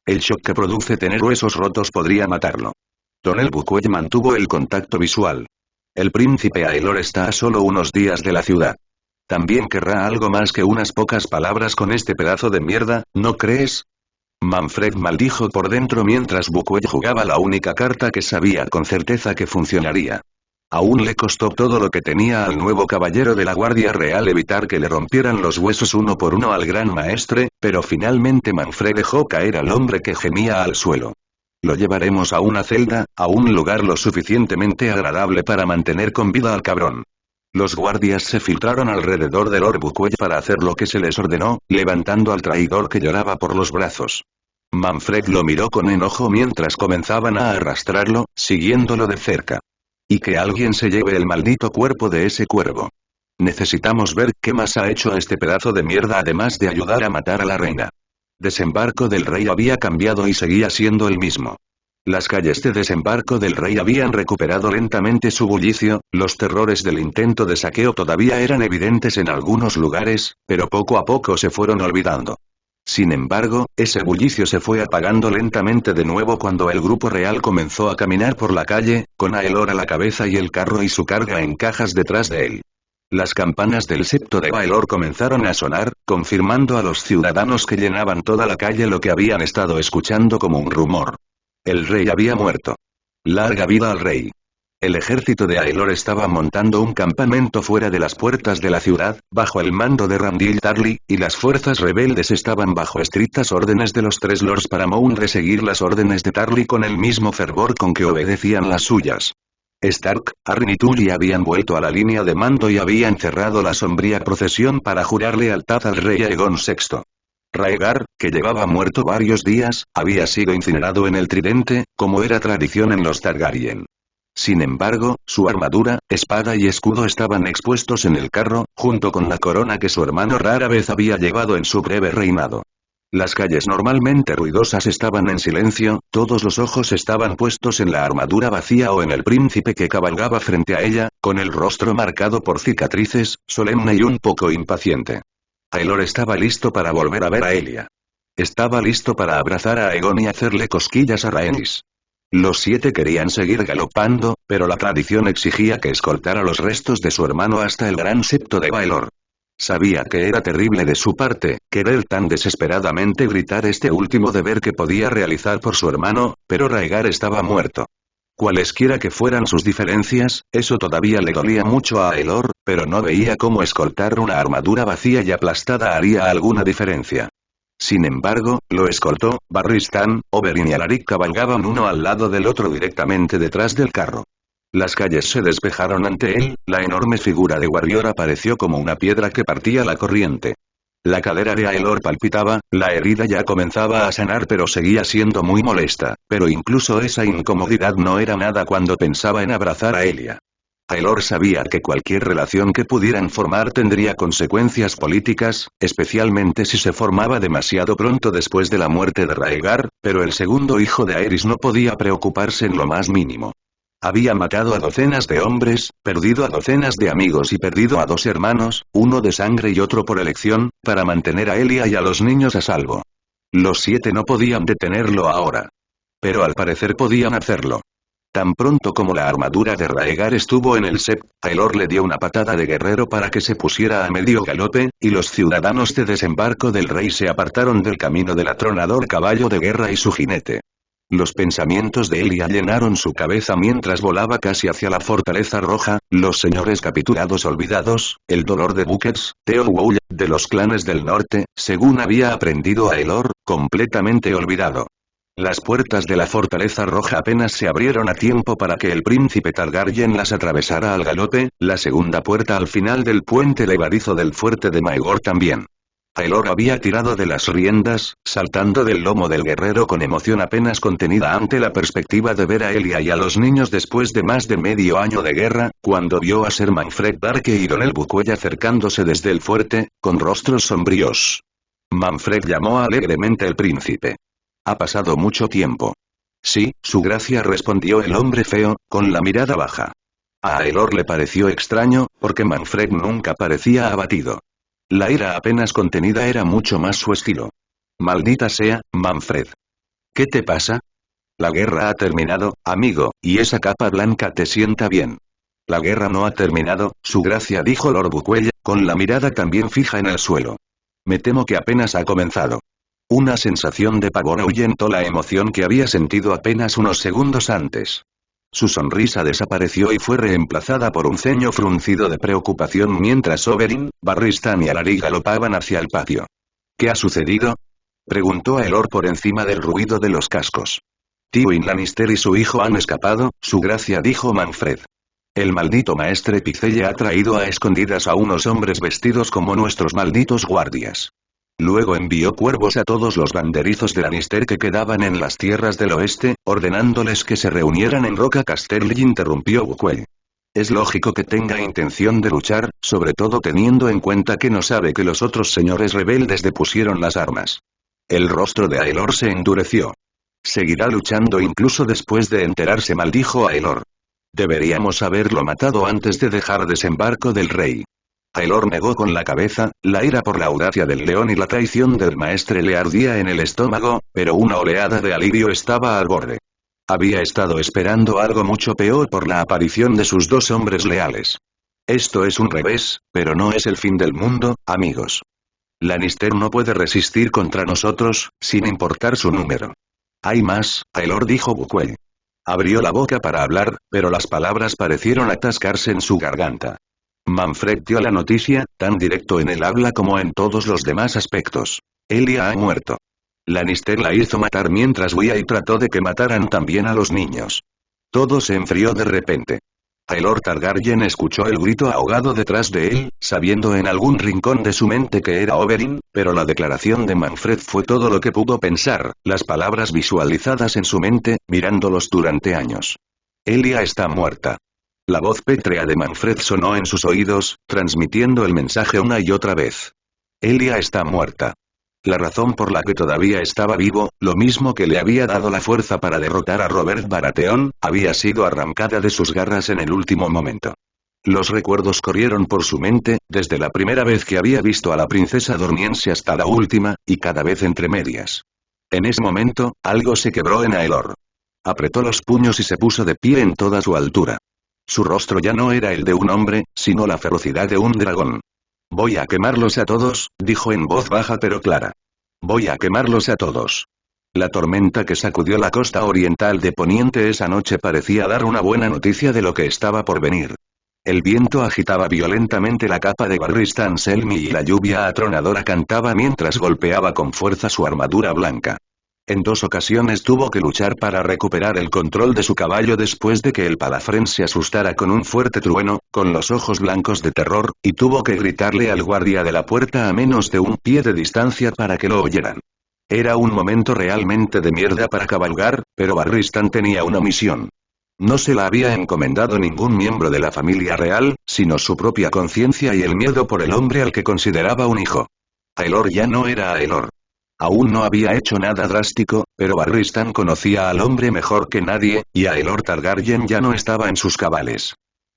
El shock que produce tener huesos rotos podría matarlo. Tonel Buquet mantuvo el contacto visual. El príncipe Aelor está a solo unos días de la ciudad. También querrá algo más que unas pocas palabras con este pedazo de mierda, ¿no crees? Manfred maldijo por dentro mientras Buquet jugaba la única carta que sabía con certeza que funcionaría. Aún le costó todo lo que tenía al nuevo caballero de la Guardia Real evitar que le rompieran los huesos uno por uno al gran maestre, pero finalmente Manfred dejó caer al hombre que gemía al suelo. Lo llevaremos a una celda, a un lugar lo suficientemente agradable para mantener con vida al cabrón. Los guardias se filtraron alrededor de Lord Buquet para hacer lo que se les ordenó, levantando al traidor que lloraba por los brazos. Manfred lo miró con enojo mientras comenzaban a arrastrarlo, siguiéndolo de cerca. Y que alguien se lleve el maldito cuerpo de ese cuervo. Necesitamos ver qué más ha hecho este pedazo de mierda además de ayudar a matar a la reina. Desembarco del Rey había cambiado y seguía siendo el mismo. Las calles de Desembarco del Rey habían recuperado lentamente su bullicio, los terrores del intento de saqueo todavía eran evidentes en algunos lugares, pero poco a poco se fueron olvidando. Sin embargo, ese bullicio se fue apagando lentamente de nuevo cuando el grupo real comenzó a caminar por la calle, con Aelor a la cabeza y el carro y su carga en cajas detrás de él. Las campanas del septo de Aelor comenzaron a sonar, confirmando a los ciudadanos que llenaban toda la calle lo que habían estado escuchando como un rumor. El rey había muerto. Larga vida al rey. El ejército de Aelor estaba montando un campamento fuera de las puertas de la ciudad, bajo el mando de Randil Tarly, y las fuerzas rebeldes estaban bajo estrictas órdenes de los tres lords Paramount de seguir las órdenes de Tarly con el mismo fervor con que obedecían las suyas. Stark, Arryn y Tully habían vuelto a la línea de mando y habían cerrado la sombría procesión para jurar lealtad al rey Aegon VI. Rhaegar, que llevaba muerto varios días, había sido incinerado en el tridente, como era tradición en los Targaryen. Sin embargo, su armadura, espada y escudo estaban expuestos en el carro, junto con la corona que su hermano rara vez había llevado en su breve reinado. Las calles normalmente ruidosas estaban en silencio, todos los ojos estaban puestos en la armadura vacía o en el príncipe que cabalgaba frente a ella, con el rostro marcado por cicatrices, solemne y un poco impaciente. Aelor estaba listo para volver a ver a Elia. Estaba listo para abrazar a Aegon y hacerle cosquillas a Rhaenys. Los 7 querían seguir galopando, pero la tradición exigía que escoltara los restos de su hermano hasta el gran septo de Baelor. Sabía que era terrible de su parte, querer tan desesperadamente gritar este último deber que podía realizar por su hermano, pero Rhaegar estaba muerto. Cualesquiera que fueran sus diferencias, eso todavía le dolía mucho a Aelor, pero no veía cómo escoltar una armadura vacía y aplastada haría alguna diferencia. Sin embargo, lo escoltó. Barristan, Oberyn y Alaric cabalgaban uno al lado del otro directamente detrás del carro. Las calles se despejaron ante él, la enorme figura de Warrior apareció como una piedra que partía la corriente. La cadera de Aelor palpitaba, la herida ya comenzaba a sanar pero seguía siendo muy molesta, pero incluso esa incomodidad no era nada cuando pensaba en abrazar a Elia. Aelor sabía que cualquier relación que pudieran formar tendría consecuencias políticas, especialmente si se formaba demasiado pronto después de la muerte de Rhaegar, pero el segundo hijo de Aerys no podía preocuparse en lo más mínimo. Había matado a docenas de hombres, perdido a docenas de amigos y perdido a 2 hermanos, uno de sangre y otro por elección, para mantener a Elia y a los niños a salvo. Los 7 no podían detenerlo ahora. Pero al parecer podían hacerlo. Tan pronto como la armadura de Rhaegar estuvo en el sept, Aelor le dio una patada de guerrero para que se pusiera a medio galope, y los ciudadanos de desembarco del rey se apartaron del camino del atronador caballo de guerra y su jinete. Los pensamientos de Elia llenaron su cabeza mientras volaba casi hacia la fortaleza roja, los señores capitulados olvidados, el dolor de Buckets, Theon de los clanes del norte, según había aprendido Aelor, completamente olvidado. Las puertas de la fortaleza roja apenas se abrieron a tiempo para que el príncipe Targaryen las atravesara al galope, la segunda puerta al final del puente levadizo del fuerte de Maegor también. Aelor había tirado de las riendas, saltando del lomo del guerrero con emoción apenas contenida ante la perspectiva de ver a Elia y a los niños después de más de medio año de guerra, cuando vio a Ser Manfred Darke y Donel Bucuella acercándose desde el fuerte, con rostros sombríos. Manfred llamó alegremente el príncipe. Ha pasado mucho tiempo. Sí, su gracia, respondió el hombre feo, con la mirada baja. A Aelor le pareció extraño, porque Manfred nunca parecía abatido. La ira apenas contenida era mucho más su estilo. Maldita sea, Manfred. ¿Qué te pasa? La guerra ha terminado, amigo, y esa capa blanca te sienta bien. La guerra no ha terminado, su gracia, dijo Lord Bucuella, con la mirada también fija en el suelo. Me temo que apenas ha comenzado. Una sensación de pavor ahuyentó la emoción que había sentido apenas unos segundos antes. Su sonrisa desapareció y fue reemplazada por un ceño fruncido de preocupación mientras Oberyn, Barristan y Alaric galopaban hacia el patio. ¿Qué ha sucedido? Preguntó Aelor por encima del ruido de los cascos. Tywin Lannister y su hijo han escapado, su gracia, dijo Manfred. El maldito maestre Pycelle ha traído a escondidas a unos hombres vestidos como nuestros malditos guardias. Luego envió cuervos a todos los banderizos de Lannister que quedaban en las tierras del oeste, ordenándoles que se reunieran en Roca Casterly, interrumpió Bucuel. Es lógico que tenga intención de luchar, sobre todo teniendo en cuenta que no sabe que los otros señores rebeldes depusieron las armas. El rostro de Aelor se endureció. Seguirá luchando incluso después de enterarse, maldijo Aelor. Deberíamos haberlo matado antes de dejar desembarco del rey. Aelor negó con la cabeza, la ira por la audacia del león y la traición del maestre le ardía en el estómago, pero una oleada de alivio estaba al borde. Había estado esperando algo mucho peor por la aparición de sus 2 hombres leales. Esto es un revés, pero no es el fin del mundo, amigos. Lannister no puede resistir contra nosotros, sin importar su número. Hay más, Aelor, dijo Bucuel. Abrió la boca para hablar, pero las palabras parecieron atascarse en su garganta. Manfred dio la noticia, tan directo en el habla como en todos los demás aspectos. Elia ha muerto. Lannister la hizo matar mientras huía y trató de que mataran también a los niños. Todo se enfrió de repente. Aelor Targaryen escuchó el grito ahogado detrás de él, sabiendo en algún rincón de su mente que era Oberyn, pero la declaración de Manfred fue todo lo que pudo pensar, las palabras visualizadas en su mente, mirándolos durante años. Elia está muerta. La voz pétrea de Manfred sonó en sus oídos, transmitiendo el mensaje una y otra vez. Elia está muerta. La razón por la que todavía estaba vivo, lo mismo que le había dado la fuerza para derrotar a Robert Baratheon, había sido arrancada de sus garras en el último momento. Los recuerdos corrieron por su mente, desde la primera vez que había visto a la princesa Dorniense hasta la última, y cada vez entre medias. En ese momento, algo se quebró en Aelor. Apretó los puños y se puso de pie en toda su altura. Su rostro ya no era el de un hombre, sino la ferocidad de un dragón. «Voy a quemarlos a todos», dijo en voz baja pero clara. «Voy a quemarlos a todos». La tormenta que sacudió la costa oriental de Poniente esa noche parecía dar una buena noticia de lo que estaba por venir. El viento agitaba violentamente la capa de Barristan Selmy y la lluvia atronadora cantaba mientras golpeaba con fuerza su armadura blanca. En 2 ocasiones tuvo que luchar para recuperar el control de su caballo después de que el palafrén se asustara con un fuerte trueno, con los ojos blancos de terror, y tuvo que gritarle al guardia de la puerta a menos de un pie de distancia para que lo oyeran. Era un momento realmente de mierda para cabalgar, pero Barristan tenía una misión. No se la había encomendado ningún miembro de la familia real, sino su propia conciencia y el miedo por el hombre al que consideraba un hijo. Aelor ya no era Aelor. Aún no había hecho nada drástico, pero Barristan conocía al hombre mejor que nadie, y Aelor Targaryen ya no estaba en sus cabales.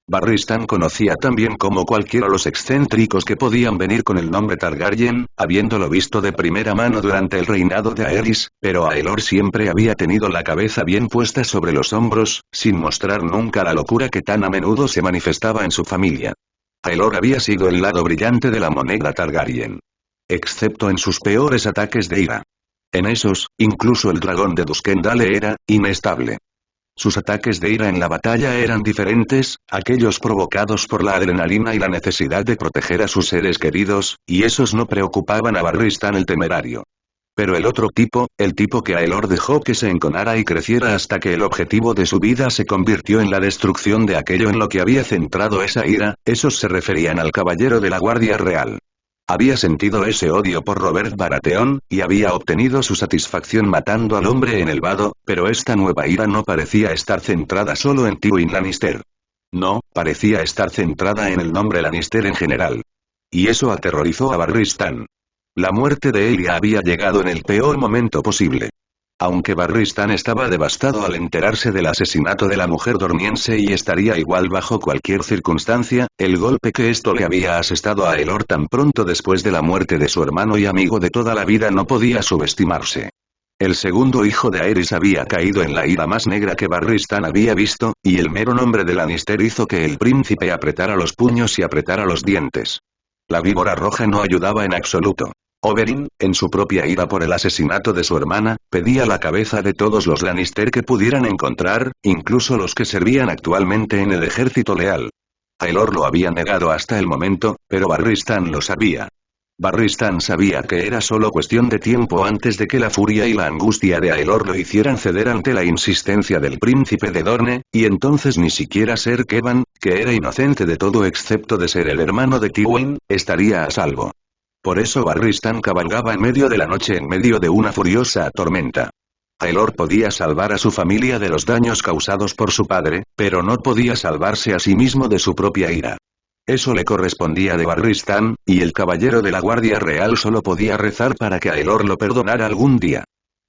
Barristan conocía tan bien como cualquiera los excéntricos que podían venir con el nombre Targaryen, habiéndolo visto de primera mano durante el reinado de Aerys, pero Aelor siempre había tenido la cabeza bien puesta sobre los hombros, sin mostrar nunca la locura que tan a menudo se manifestaba en su familia. Aelor había sido el lado brillante de la moneda Targaryen. Excepto en sus peores ataques de ira. En esos, incluso el dragón de Duskendale era inestable. Sus ataques de ira en la batalla eran diferentes, aquellos provocados por la adrenalina y la necesidad de proteger a sus seres queridos, y esos no preocupaban a Barristan el temerario. Pero el otro tipo, el tipo que Aelor dejó que se enconara y creciera hasta que el objetivo de su vida se convirtió en la destrucción de aquello en lo que había centrado esa ira, esos se referían al caballero de la Guardia Real. Había sentido ese odio por Robert Baratheon, y había obtenido su satisfacción matando al hombre en el vado, pero esta nueva ira no parecía estar centrada solo en Tywin Lannister. No, parecía estar centrada en el nombre Lannister en general. Y eso aterrorizó a Barristan. La muerte de Elia había llegado en el peor momento posible. Aunque Barristan estaba devastado al enterarse del asesinato de la mujer dormiense y estaría igual bajo cualquier circunstancia, el golpe que esto le había asestado a Aelor tan pronto después de la muerte de su hermano y amigo de toda la vida no podía subestimarse. El segundo hijo de Aerys había caído en la ira más negra que Barristan había visto, y el mero nombre de Lannister hizo que el príncipe apretara los puños y apretara los dientes. La víbora roja no ayudaba en absoluto. Oberyn, en su propia ira por el asesinato de su hermana, pedía la cabeza de todos los Lannister que pudieran encontrar, incluso los que servían actualmente en el ejército leal. Aelor lo había negado hasta el momento, pero Barristan lo sabía. Barristan sabía que era solo cuestión de tiempo antes de que la furia y la angustia de Aelor lo hicieran ceder ante la insistencia del príncipe de Dorne, y entonces ni siquiera Ser Kevan, que era inocente de todo excepto de ser el hermano de Tywin, estaría a salvo. Por eso Barristan cabalgaba en medio de la noche en medio de una furiosa tormenta. Aelor podía salvar a su familia de los daños causados por su padre, pero no podía salvarse a sí mismo de su propia ira. Eso le correspondía de Barristan, y el caballero de la Guardia Real solo podía rezar para que Aelor lo perdonara algún día.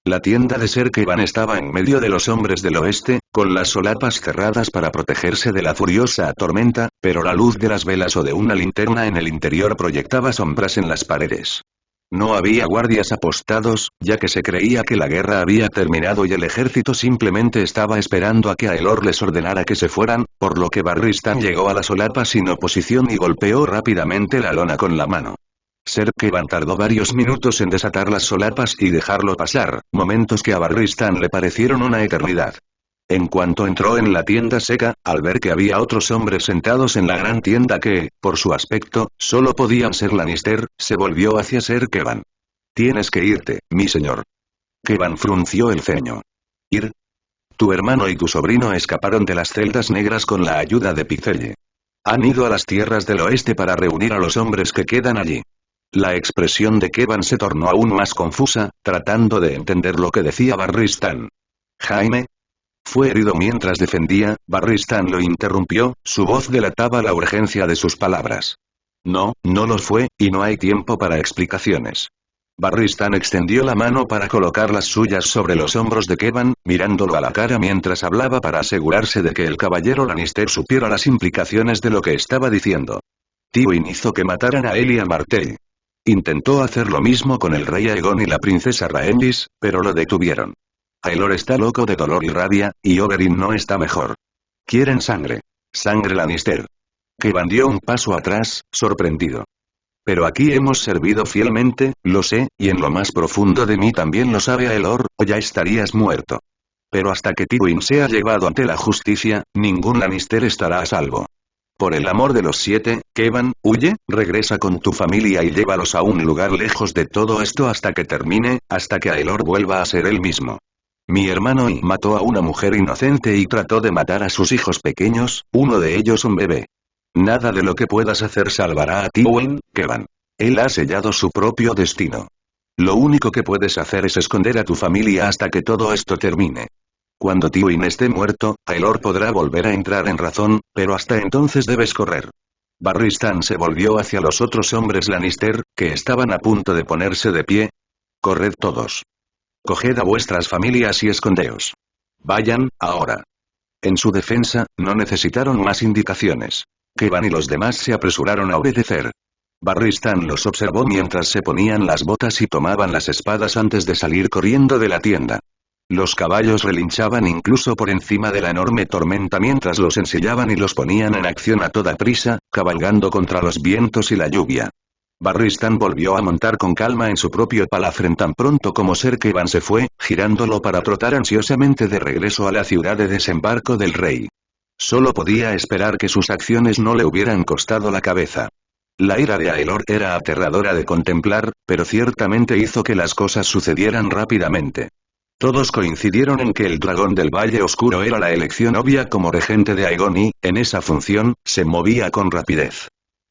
La tienda de Ser Kevan estaba en medio de los hombres del oeste, con las solapas cerradas para protegerse de la furiosa tormenta, pero la luz de las velas o de una linterna en el interior proyectaba sombras en las paredes. No había guardias apostados, ya que se creía que la guerra había terminado y el ejército simplemente estaba esperando a que Aelor les ordenara que se fueran, por lo que Barristan llegó a la solapa sin oposición y golpeó rápidamente la lona con la mano. Ser Kevan tardó varios minutos en desatar las solapas y dejarlo pasar, momentos que a Barristan le parecieron una eternidad. En cuanto entró en la tienda seca, al ver que había otros hombres sentados en la gran tienda que, por su aspecto, solo podían ser Lannister, se volvió hacia Ser Kevan. «Tienes que irte, mi señor». Kevan frunció el ceño. «¿Ir? Tu hermano y tu sobrino escaparon de las celdas negras con la ayuda de Picelle. Han ido a las tierras del oeste para reunir a los hombres que quedan allí». La expresión de Kevan se tornó aún más confusa, tratando de entender lo que decía Barristan. «¿Jaime?» Fue herido mientras defendía, Barristan lo interrumpió, su voz delataba la urgencia de sus palabras. «No, no lo fue, y no hay tiempo para explicaciones». Barristan extendió la mano para colocar las suyas sobre los hombros de Kevan, mirándolo a la cara mientras hablaba para asegurarse de que el caballero Lannister supiera las implicaciones de lo que estaba diciendo. Tywin hizo que mataran a Elia Martell. Intentó hacer lo mismo con el rey Aegon y la princesa Rhaenys, pero lo detuvieron. Aelor está loco de dolor y rabia, y Oberyn no está mejor. Quieren sangre. Sangre Lannister. Kevan dio un paso atrás, sorprendido. Pero aquí hemos servido fielmente, lo sé, y en lo más profundo de mí también lo sabe Aelor, o ya estarías muerto. Pero hasta que Tywin sea llevado ante la justicia, ningún Lannister estará a salvo. Por el amor de los 7, Kevan, huye, regresa con tu familia y llévalos a un lugar lejos de todo esto hasta que termine, hasta que Aelor vuelva a ser él mismo. Mi hermano Y mató a una mujer inocente y trató de matar a sus hijos pequeños, uno de ellos un bebé. Nada de lo que puedas hacer salvará a Tywin, Kevan. Él ha sellado su propio destino. Lo único que puedes hacer es esconder a tu familia hasta que todo esto termine. Cuando Tywin esté muerto, Aelor podrá volver a entrar en razón, pero hasta entonces debes correr. Barristan se volvió hacia los otros hombres Lannister, que estaban a punto de ponerse de pie. Corred todos. Coged a vuestras familias y escondeos. Vayan, ahora. En su defensa, no necesitaron más indicaciones. Kevan y los demás se apresuraron a obedecer. Barristan los observó mientras se ponían las botas y tomaban las espadas antes de salir corriendo de la tienda. Los caballos relinchaban incluso por encima de la enorme tormenta mientras los ensillaban y los ponían en acción a toda prisa, cabalgando contra los vientos y la lluvia. Barristan volvió a montar con calma en su propio palafrén tan pronto como Ser Kevan se fue, girándolo para trotar ansiosamente de regreso a la ciudad de desembarco del rey. Solo podía esperar que sus acciones no le hubieran costado la cabeza. La ira de Aelor era aterradora de contemplar, pero ciertamente hizo que las cosas sucedieran rápidamente. Todos coincidieron en que el dragón del Valle Oscuro era la elección obvia como regente de Aegon y, en esa función, se movía con rapidez.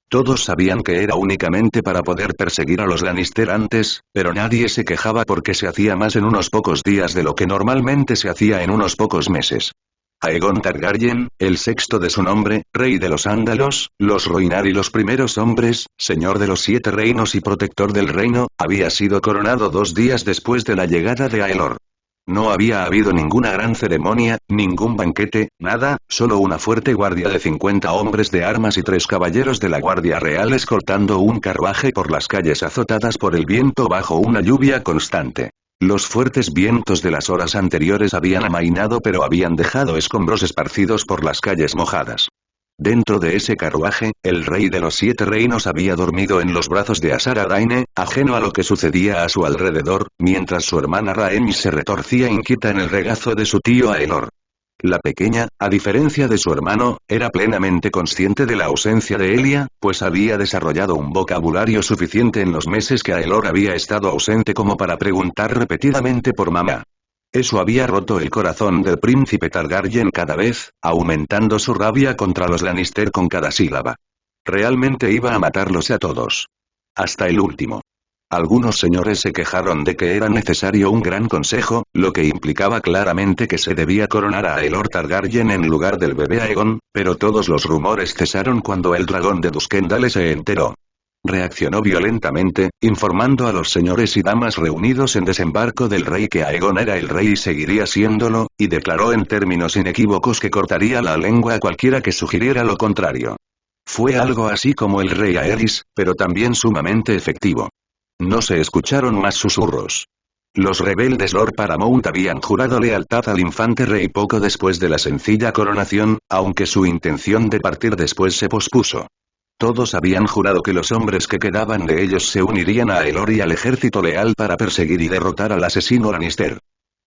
Todos sabían que era únicamente para poder perseguir a los Lannister antes, pero nadie se quejaba porque se hacía más en unos pocos días de lo que normalmente se hacía en unos pocos meses. Aegon Targaryen, el sexto de su nombre, rey de los Ándalos, los Rhoynar y los primeros hombres, señor de los 7 reinos y protector del reino, había sido coronado 2 días después de la llegada de Aelor. No había habido ninguna gran ceremonia, ningún banquete, nada, solo una fuerte guardia de 50 hombres de armas y 3 caballeros de la Guardia Real escoltando un carruaje por las calles azotadas por el viento bajo una lluvia constante. Los fuertes vientos de las horas anteriores habían amainado pero habían dejado escombros esparcidos por las calles mojadas. Dentro de ese carruaje, el rey de los 7 reinos había dormido en los brazos de Azar Ahraine, ajeno a lo que sucedía a su alrededor, mientras su hermana Rhaenys se retorcía inquieta en el regazo de su tío Aelor. La pequeña, a diferencia de su hermano, era plenamente consciente de la ausencia de Elia, pues había desarrollado un vocabulario suficiente en los meses que Aelor había estado ausente como para preguntar repetidamente por mamá. Eso había roto el corazón del príncipe Targaryen cada vez, aumentando su rabia contra los Lannister con cada sílaba. Realmente iba a matarlos a todos. Hasta el último. Algunos señores se quejaron de que era necesario un gran consejo, lo que implicaba claramente que se debía coronar a Aelor Targaryen en lugar del bebé Aegon, pero todos los rumores cesaron cuando el dragón de Duskendale se enteró. Reaccionó violentamente, informando a los señores y damas reunidos en desembarco del rey que Aegon era el rey y seguiría siéndolo, y declaró en términos inequívocos que cortaría la lengua a cualquiera que sugiriera lo contrario. Fue algo así como el rey Aerys, pero también sumamente efectivo. No se escucharon más susurros. Los rebeldes Lord Paramount habían jurado lealtad al infante rey poco después de la sencilla coronación, aunque su intención de partir después se pospuso. Todos habían jurado que los hombres que quedaban de ellos se unirían a Aelor y al ejército leal para perseguir y derrotar al asesino Lannister.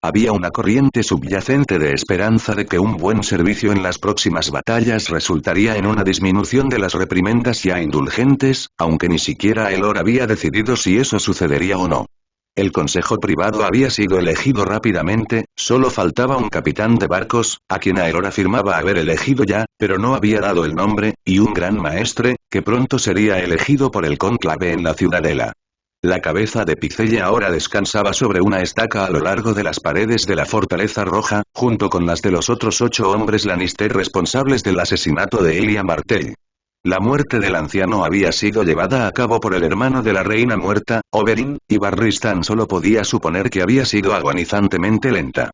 Había una corriente subyacente de esperanza de que un buen servicio en las próximas batallas resultaría en una disminución de las reprimendas ya indulgentes, aunque ni siquiera Aelor había decidido si eso sucedería o no. El consejo privado había sido elegido rápidamente, solo faltaba un capitán de barcos, a quien Aelor afirmaba haber elegido ya, pero no había dado el nombre, y un gran maestre, que pronto sería elegido por el cónclave en la ciudadela. La cabeza de Pycelle ahora descansaba sobre una estaca a lo largo de las paredes de la Fortaleza Roja, junto con las de los otros 8 hombres Lannister responsables del asesinato de Elia Martell. La muerte del anciano había sido llevada a cabo por el hermano de la reina muerta, Oberyn, y Barristan solo podía suponer que había sido agonizantemente lenta.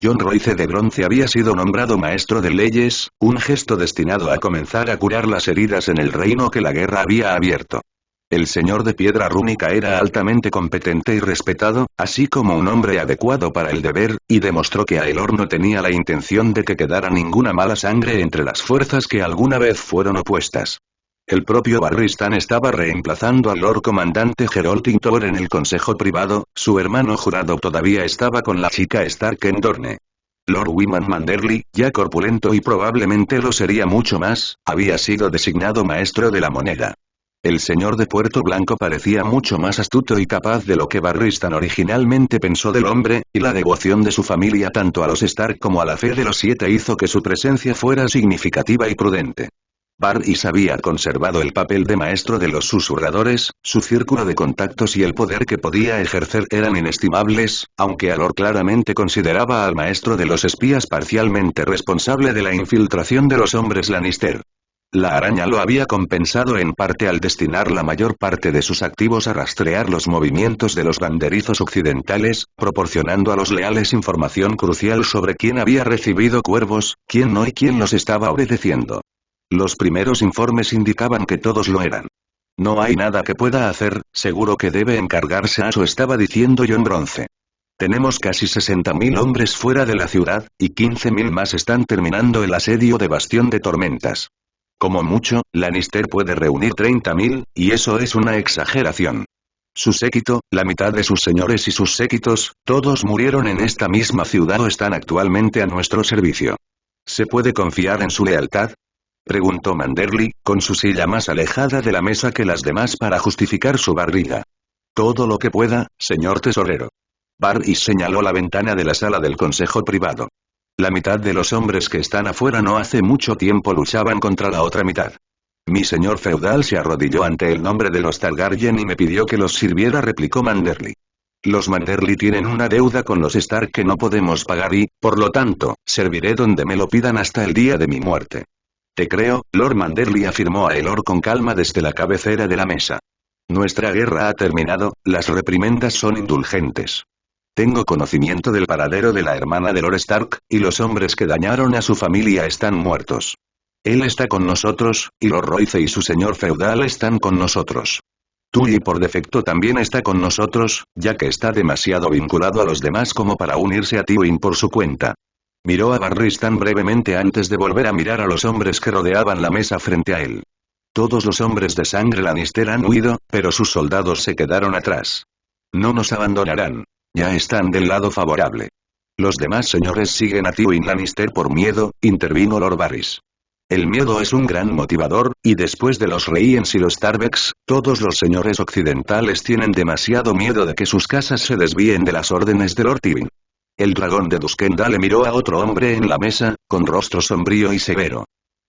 Jon Royce de Bronce había sido nombrado maestro de leyes, un gesto destinado a comenzar a curar las heridas en el reino que la guerra había abierto. El señor de piedra rúnica era altamente competente y respetado, así como un hombre adecuado para el deber, y demostró que Aelor no tenía la intención de que quedara ninguna mala sangre entre las fuerzas que alguna vez fueron opuestas. El propio Barristan estaba reemplazando al Lord Comandante Geralt Tintor en el consejo privado, su hermano jurado todavía estaba con la chica Stark en Dorne. Lord Wyman Manderly, ya corpulento y probablemente lo sería mucho más, había sido designado maestro de la moneda. El señor de Puerto Blanco parecía mucho más astuto y capaz de lo que Barristan originalmente pensó del hombre, y la devoción de su familia tanto a los Stark como a la fe de los Siete hizo que su presencia fuera significativa y prudente. Varys había conservado el papel de maestro de los susurradores, su círculo de contactos y el poder que podía ejercer eran inestimables, aunque Aelor claramente consideraba al maestro de los espías parcialmente responsable de la infiltración de los hombres Lannister. La araña lo había compensado en parte al destinar la mayor parte de sus activos a rastrear los movimientos de los banderizos occidentales, proporcionando a los leales información crucial sobre quién había recibido cuervos, quién no y quién los estaba obedeciendo. Los primeros informes indicaban que todos lo eran. No hay nada que pueda hacer, seguro que debe encargarse a eso, estaba diciendo Jon Bronce. Tenemos casi 60.000 hombres fuera de la ciudad, y 15.000 más están terminando el asedio de Bastión de Tormentas. Como mucho, Lannister puede reunir 30.000, y eso es una exageración. Su séquito, la mitad de sus señores y sus séquitos, todos murieron en esta misma ciudad o están actualmente a nuestro servicio. ¿Se puede confiar en su lealtad?, preguntó Manderly, con su silla más alejada de la mesa que las demás para justificar su barriga. Todo lo que pueda, señor tesorero. Varys señaló la ventana de la sala del consejo privado. La mitad de los hombres que están afuera no hace mucho tiempo luchaban contra la otra mitad. Mi señor feudal se arrodilló ante el nombre de los Targaryen y me pidió que los sirviera, replicó Manderly. Los Manderly tienen una deuda con los Stark que no podemos pagar y, por lo tanto, serviré donde me lo pidan hasta el día de mi muerte. Te creo, Lord Manderly, afirmó Aelor con calma desde la cabecera de la mesa. Nuestra guerra ha terminado, las reprimendas son indulgentes. Tengo conocimiento del paradero de la hermana de Lord Stark, y los hombres que dañaron a su familia están muertos. Él está con nosotros, y Lord Royce y su señor feudal están con nosotros. Tully por defecto también está con nosotros, ya que está demasiado vinculado a los demás como para unirse a Tywin por su cuenta. Miró a Barristan brevemente antes de volver a mirar a los hombres que rodeaban la mesa frente a él. Todos los hombres de sangre Lannister han huido, pero sus soldados se quedaron atrás. No nos abandonarán. Ya están del lado favorable. Los demás señores siguen a Tywin Lannister por miedo, intervino Lord Varys. El miedo es un gran motivador, y después de los Reyens y los Tarbex, todos los señores occidentales tienen demasiado miedo de que sus casas se desvíen de las órdenes de Lord Tywin. El dragón de Duskendale miró a otro hombre en la mesa, con rostro sombrío y severo.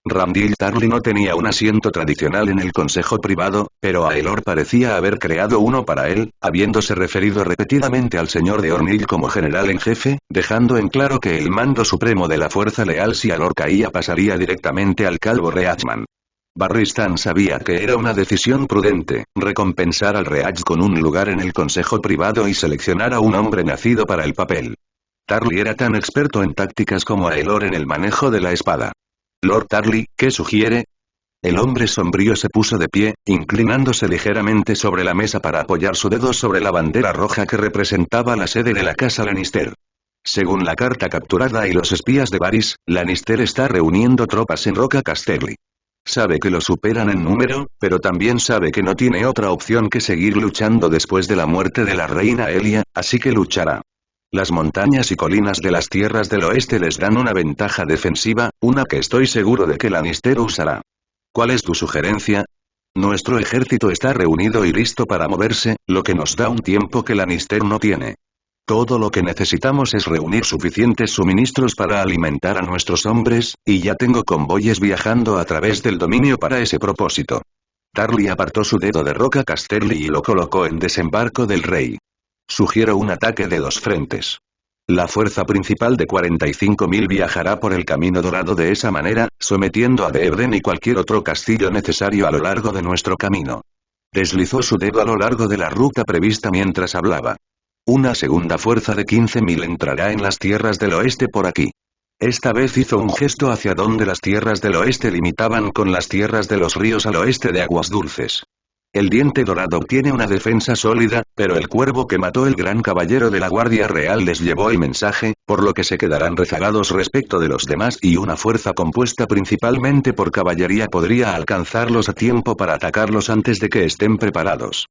Randyll Tarly no tenía un asiento tradicional en el consejo privado, pero Aelor parecía haber creado uno para él, habiéndose referido repetidamente al señor de Ornill como general en jefe, dejando en claro que el mando supremo de la fuerza leal si Aelor caía pasaría directamente al calvo Reachman. Barristan sabía que era una decisión prudente, recompensar al Reach con un lugar en el consejo privado y seleccionar a un hombre nacido para el papel. Tarly era tan experto en tácticas como Aelor en el manejo de la espada. Lord Tarly, ¿qué sugiere? El hombre sombrío se puso de pie, inclinándose ligeramente sobre la mesa para apoyar su dedo sobre la bandera roja que representaba la sede de la casa Lannister. Según la carta capturada y los espías de Varys, Lannister está reuniendo tropas en Roca Casterly. Sabe que lo superan en número, pero también sabe que no tiene otra opción que seguir luchando después de la muerte de la reina Elia, así que luchará. Las montañas y colinas de las tierras del oeste les dan una ventaja defensiva, una que estoy seguro de que Lannister usará. ¿Cuál es tu sugerencia? Nuestro ejército está reunido y listo para moverse, lo que nos da un tiempo que Lannister no tiene. Todo lo que necesitamos es reunir suficientes suministros para alimentar a nuestros hombres, y ya tengo convoyes viajando a través del dominio para ese propósito. Tarly apartó su dedo de Roca Casterly y lo colocó en desembarco del rey. Sugiero un ataque de dos frentes. La fuerza principal de 45.000 viajará por el camino dorado de esa manera, sometiendo a Deebden y cualquier otro castillo necesario a lo largo de nuestro camino. Deslizó su dedo a lo largo de la ruta prevista mientras hablaba. Una segunda fuerza de 15.000 entrará en las tierras del oeste por aquí. Esta vez hizo un gesto hacia donde las tierras del oeste limitaban con las tierras de los ríos al oeste de Aguas Dulces. El diente dorado obtiene una defensa sólida, pero el cuervo que mató el gran caballero de la Guardia Real les llevó el mensaje, por lo que se quedarán rezagados respecto de los demás y una fuerza compuesta principalmente por caballería podría alcanzarlos a tiempo para atacarlos antes de que estén preparados.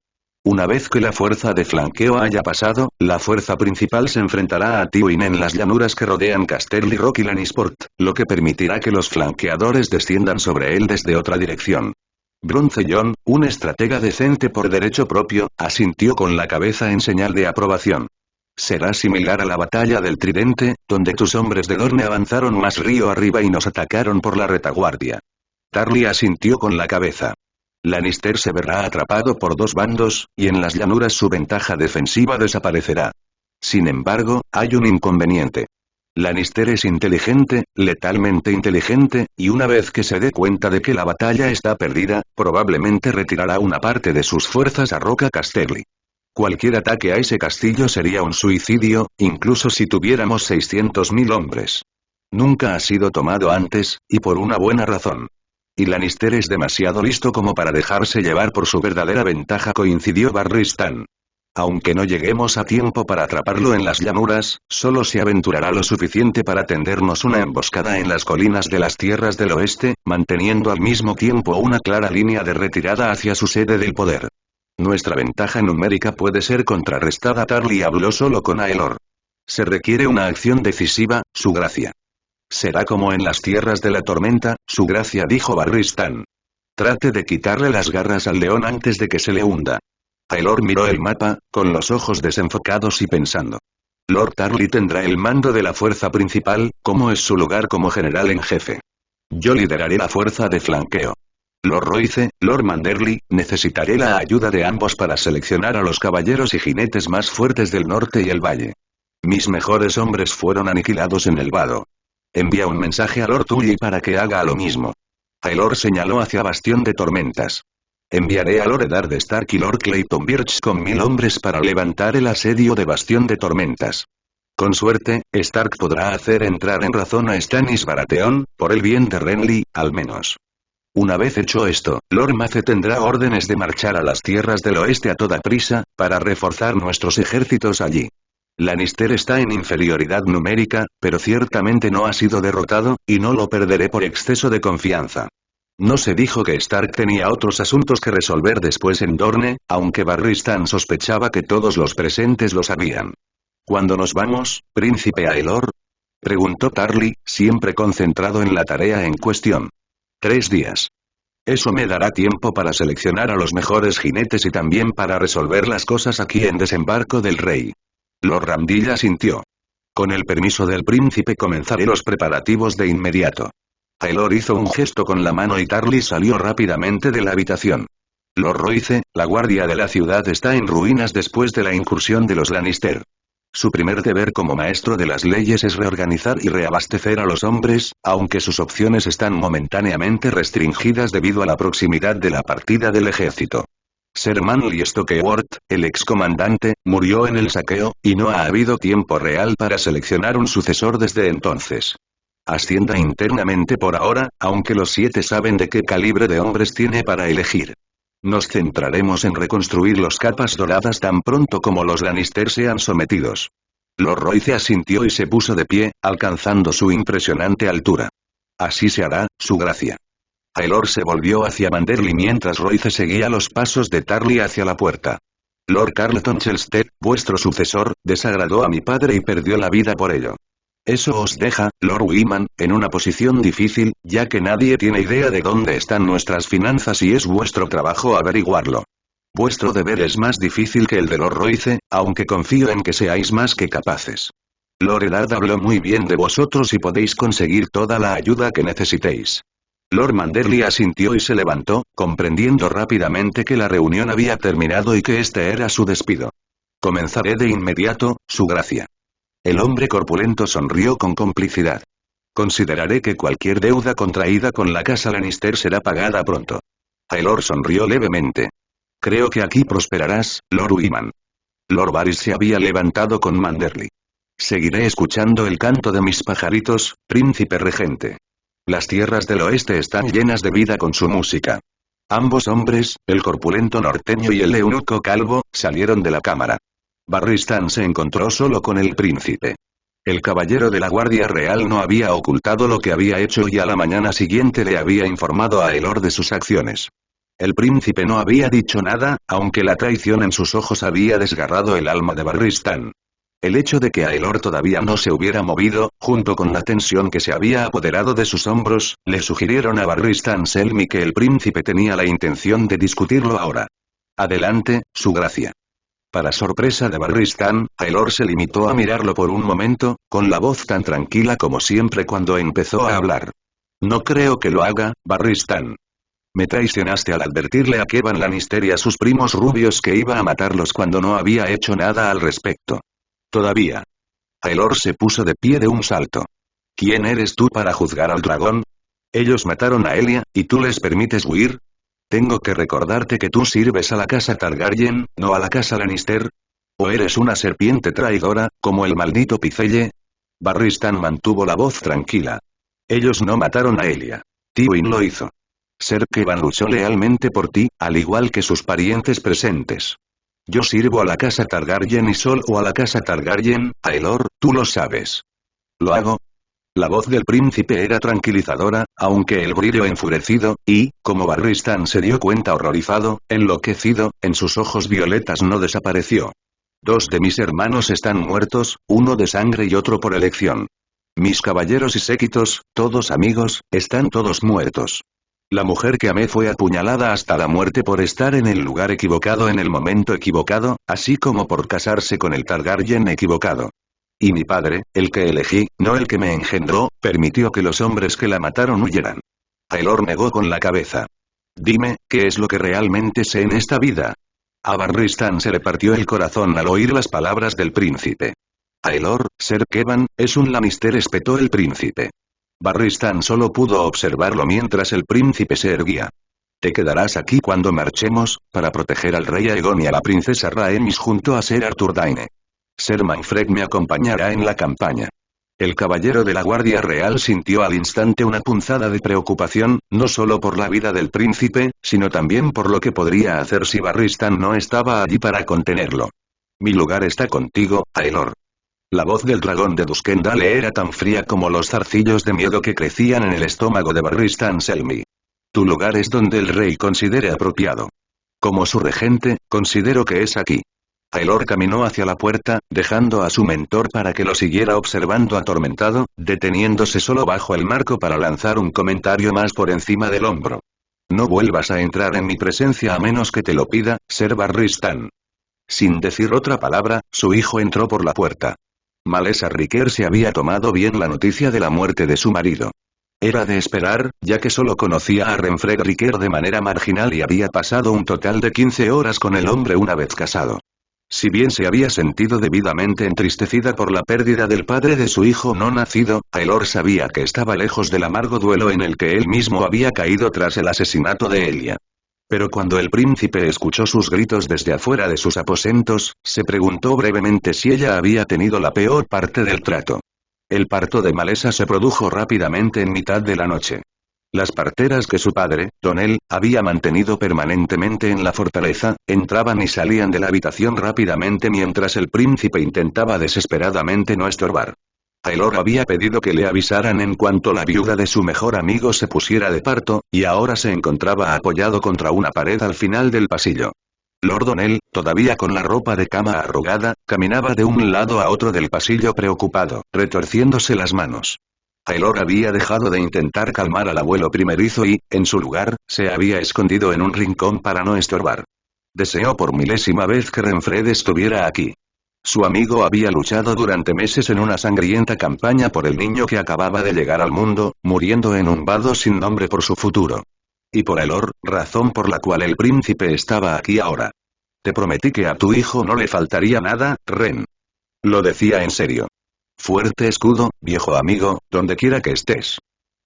Una vez que la fuerza de flanqueo haya pasado, la fuerza principal se enfrentará a Tywin en las llanuras que rodean Casterly Rock y Lannisport, lo que permitirá que los flanqueadores desciendan sobre él desde otra dirección. Bronce John, un estratega decente por derecho propio, asintió con la cabeza en señal de aprobación. Será similar a la batalla del Tridente, donde tus hombres de Dorne avanzaron más río arriba y nos atacaron por la retaguardia. Tarly asintió con la cabeza. Lannister se verá atrapado por dos bandos, y en las llanuras su ventaja defensiva desaparecerá. Sin embargo, hay un inconveniente. Lannister es inteligente, letalmente inteligente, y una vez que se dé cuenta de que la batalla está perdida, probablemente retirará una parte de sus fuerzas a Roca Casterly. Cualquier ataque a ese castillo sería un suicidio, incluso si tuviéramos 600.000 hombres. Nunca ha sido tomado antes, y por una buena razón. Y Lannister es demasiado listo como para dejarse llevar por su verdadera ventaja, coincidió Barristan. Aunque no lleguemos a tiempo para atraparlo en las llanuras, solo se aventurará lo suficiente para tendernos una emboscada en las colinas de las tierras del oeste, manteniendo al mismo tiempo una clara línea de retirada hacia su sede del poder. Nuestra ventaja numérica puede ser contrarrestada. Tarly habló solo con Aelor. Se requiere una acción decisiva, su gracia. Será como en las tierras de la tormenta, su gracia, dijo Barristan. Trate de quitarle las garras al león antes de que se le hunda. Aelor miró el mapa, con los ojos desenfocados y pensando. Lord Tarly tendrá el mando de la fuerza principal, como es su lugar como general en jefe. Yo lideraré la fuerza de flanqueo. Lord Royce, Lord Manderly, necesitaré la ayuda de ambos para seleccionar a los caballeros y jinetes más fuertes del norte y el valle. Mis mejores hombres fueron aniquilados en el vado. Envía un mensaje a Lord Tully para que haga lo mismo. Aelor señaló hacia Bastión de Tormentas. Enviaré a Lord Eddard Stark y Lord Clayton Birch con 1000 hombres para levantar el asedio de Bastión de Tormentas. Con suerte, Stark podrá hacer entrar en razón a Stannis Baratheon, por el bien de Renly, al menos. Una vez hecho esto, Lord Mace tendrá órdenes de marchar a las tierras del oeste a toda prisa, para reforzar nuestros ejércitos allí. Lannister está en inferioridad numérica, pero ciertamente no ha sido derrotado, y no lo perderé por exceso de confianza. No se dijo que Stark tenía otros asuntos que resolver después en Dorne, aunque Barristan sospechaba que todos los presentes lo sabían. ¿Cuándo nos vamos, príncipe Aelor?, preguntó Tarly, siempre concentrado en la tarea en cuestión. 3 días. Eso me dará tiempo para seleccionar a los mejores jinetes y también para resolver las cosas aquí en Desembarco del Rey. Lord Ramdill asintió. Con el permiso del príncipe comenzaré los preparativos de inmediato. Aelor hizo un gesto con la mano y Tarly salió rápidamente de la habitación. Lord Royce, la guardia de la ciudad está en ruinas después de la incursión de los Lannister. Su primer deber como maestro de las leyes es reorganizar y reabastecer a los hombres, aunque sus opciones están momentáneamente restringidas debido a la proximidad de la partida del ejército. Ser Manly Stokeworth, el excomandante, murió en el saqueo, y no ha habido tiempo real para seleccionar un sucesor desde entonces. Ascienda internamente por ahora, aunque los 7 saben de qué calibre de hombres tiene para elegir. Nos centraremos en reconstruir los capas doradas tan pronto como los Lannister sean sometidos. Lord Royce asintió y se puso de pie, alcanzando su impresionante altura. Así se hará, su gracia. Aelor se volvió hacia Manderly mientras Royce seguía los pasos de Tarly hacia la puerta. Lord Carleton Chelstead, vuestro sucesor, desagradó a mi padre y perdió la vida por ello. Eso os deja, Lord Wyman, en una posición difícil, ya que nadie tiene idea de dónde están nuestras finanzas y es vuestro trabajo averiguarlo. Vuestro deber es más difícil que el de Lord Royce, aunque confío en que seáis más que capaces. Lord Eddard habló muy bien de vosotros y podéis conseguir toda la ayuda que necesitéis. Lord Manderly asintió y se levantó, comprendiendo rápidamente que la reunión había terminado y que este era su despido. Comenzaré de inmediato, su gracia. El hombre corpulento sonrió con complicidad. Consideraré que cualquier deuda contraída con la casa Lannister será pagada pronto. Aelor sonrió levemente. Creo que aquí prosperarás, Lord Wyman. Lord Varys se había levantado con Manderly. Seguiré escuchando el canto de mis pajaritos, príncipe regente. Las tierras del oeste están llenas de vida con su música. Ambos hombres, el corpulento norteño y el eunuco calvo, salieron de la cámara. Barristan se encontró solo con el príncipe. El caballero de la Guardia Real no había ocultado lo que había hecho y a la mañana siguiente le había informado a Aelor de sus acciones. El príncipe no había dicho nada, aunque la traición en sus ojos había desgarrado el alma de Barristan. El hecho de que Aelor todavía no se hubiera movido, junto con la tensión que se había apoderado de sus hombros, le sugirieron a Barristan Selmy que el príncipe tenía la intención de discutirlo ahora. Adelante, su gracia. Para sorpresa de Barristan, Aelor se limitó a mirarlo por un momento, con la voz tan tranquila como siempre cuando empezó a hablar. No creo que lo haga, Barristan. Me traicionaste al advertirle a Kevan Lannister y a sus primos rubios que iba a matarlos cuando no había hecho nada al respecto. Todavía. Aelor se puso de pie de un salto. ¿Quién eres tú para juzgar al dragón? Ellos mataron a Elia, ¿y tú les permites huir? Tengo que recordarte que tú sirves a la casa Targaryen, no a la casa Lannister. ¿O eres una serpiente traidora, como el maldito Picelle? Barristan mantuvo la voz tranquila. Ellos no mataron a Elia. Tywin lo hizo. Ser Kevan luchó lealmente por ti, al igual que sus parientes presentes. Yo sirvo a la casa Targaryen y solo a la casa Targaryen, Aelor, tú lo sabes. ¿Lo hago? La voz del príncipe era tranquilizadora, aunque el brillo enfurecido, y, como Barristan se dio cuenta horrorizado, enloquecido, en sus ojos violetas no desapareció. 2 de mis hermanos están muertos, uno de sangre y otro por elección. Mis caballeros y séquitos, todos amigos, están todos muertos. La mujer que amé fue apuñalada hasta la muerte por estar en el lugar equivocado en el momento equivocado, así como por casarse con el Targaryen equivocado. Y mi padre, el que elegí, no el que me engendró, permitió que los hombres que la mataron huyeran. Aelor negó con la cabeza. Dime, ¿qué es lo que realmente sé en esta vida? A Barristan se le partió el corazón al oír las palabras del príncipe. Aelor, Ser Kevan, es un Lannister, espetó el príncipe. Barristan solo pudo observarlo mientras el príncipe se erguía. Te quedarás aquí cuando marchemos, para proteger al rey Aegon y a la princesa Rhaenys junto a Ser Arthur Dayne. Ser Manfred me acompañará en la campaña. El caballero de la Guardia Real sintió al instante una punzada de preocupación, no solo por la vida del príncipe, sino también por lo que podría hacer si Barristan no estaba allí para contenerlo. Mi lugar está contigo, Aelor. La voz del dragón de Duskendale era tan fría como los zarcillos de miedo que crecían en el estómago de Barristan Selmy. Tu lugar es donde el rey considere apropiado. Como su regente, considero que es aquí. Aelor caminó hacia la puerta, dejando a su mentor para que lo siguiera observando atormentado, deteniéndose solo bajo el marco para lanzar un comentario más por encima del hombro. No vuelvas a entrar en mi presencia a menos que te lo pida, Ser Barristan. Sin decir otra palabra, su hijo entró por la puerta. Malesa Riker se había tomado bien la noticia de la muerte de su marido. Era de esperar, ya que solo conocía a Renfred Riker de manera marginal y había pasado un total de 15 horas con el hombre una vez casado. Si bien se había sentido debidamente entristecida por la pérdida del padre de su hijo no nacido, Aelor sabía que estaba lejos del amargo duelo en el que él mismo había caído tras el asesinato de Elia. Pero cuando el príncipe escuchó sus gritos desde afuera de sus aposentos, se preguntó brevemente si ella había tenido la peor parte del trato. El parto de Malesa se produjo rápidamente en mitad de la noche. Las parteras que su padre, Donel, había mantenido permanentemente en la fortaleza, entraban y salían de la habitación rápidamente mientras el príncipe intentaba desesperadamente no estorbar. Aelor había pedido que le avisaran en cuanto la viuda de su mejor amigo se pusiera de parto, y ahora se encontraba apoyado contra una pared al final del pasillo. Lord Donel, todavía con la ropa de cama arrugada, caminaba de un lado a otro del pasillo preocupado, retorciéndose las manos. Aelor había dejado de intentar calmar al abuelo primerizo y, en su lugar, se había escondido en un rincón para no estorbar. Deseó por milésima vez que Renfred estuviera aquí. Su amigo había luchado durante meses en una sangrienta campaña por el niño que acababa de llegar al mundo, muriendo en un vado sin nombre por su futuro. Y por Aelor, razón por la cual el príncipe estaba aquí ahora. Te prometí que a tu hijo no le faltaría nada, Ren. Lo decía en serio. Fuerte escudo, viejo amigo, donde quiera que estés.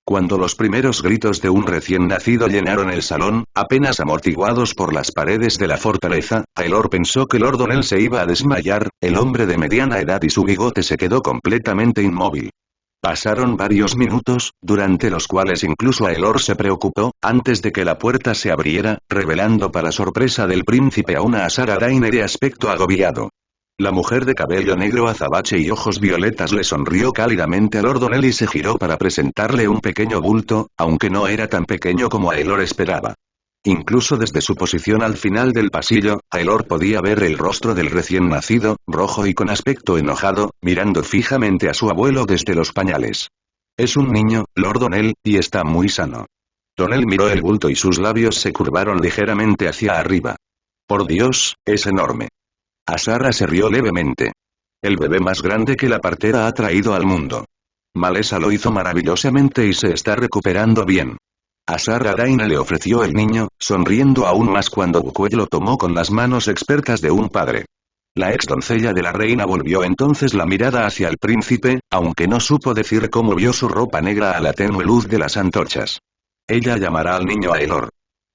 Cuando los primeros gritos de un recién nacido llenaron el salón, apenas amortiguados por las paredes de la fortaleza, Aelor pensó que Lord O'Neill se iba a desmayar. El hombre de mediana edad y su bigote se quedó completamente inmóvil. Pasaron varios minutos, durante los cuales incluso Aelor se preocupó, antes de que la puerta se abriera, revelando para sorpresa del príncipe a una Azara Daine de aspecto agobiado. La mujer de cabello negro azabache y ojos violetas le sonrió cálidamente a Lord O'Neill y se giró para presentarle un pequeño bulto, aunque no era tan pequeño como Aelor esperaba. Incluso desde su posición al final del pasillo, Aelor podía ver el rostro del recién nacido, rojo y con aspecto enojado, mirando fijamente a su abuelo desde los pañales. Es un niño, Lord O'Neill, y está muy sano. O'Neill miró el bulto y sus labios se curvaron ligeramente hacia arriba. Por Dios, es enorme. Azara se rió levemente. El bebé más grande que la partera ha traído al mundo. Malesa lo hizo maravillosamente y se está recuperando bien. Azara Daine le ofreció el niño, sonriendo aún más cuando Bukuel lo tomó con las manos expertas de un padre. La ex doncella de la reina volvió entonces la mirada hacia el príncipe, aunque no supo decir cómo vio su ropa negra a la tenue luz de las antorchas. Ella llamará al niño Aelor.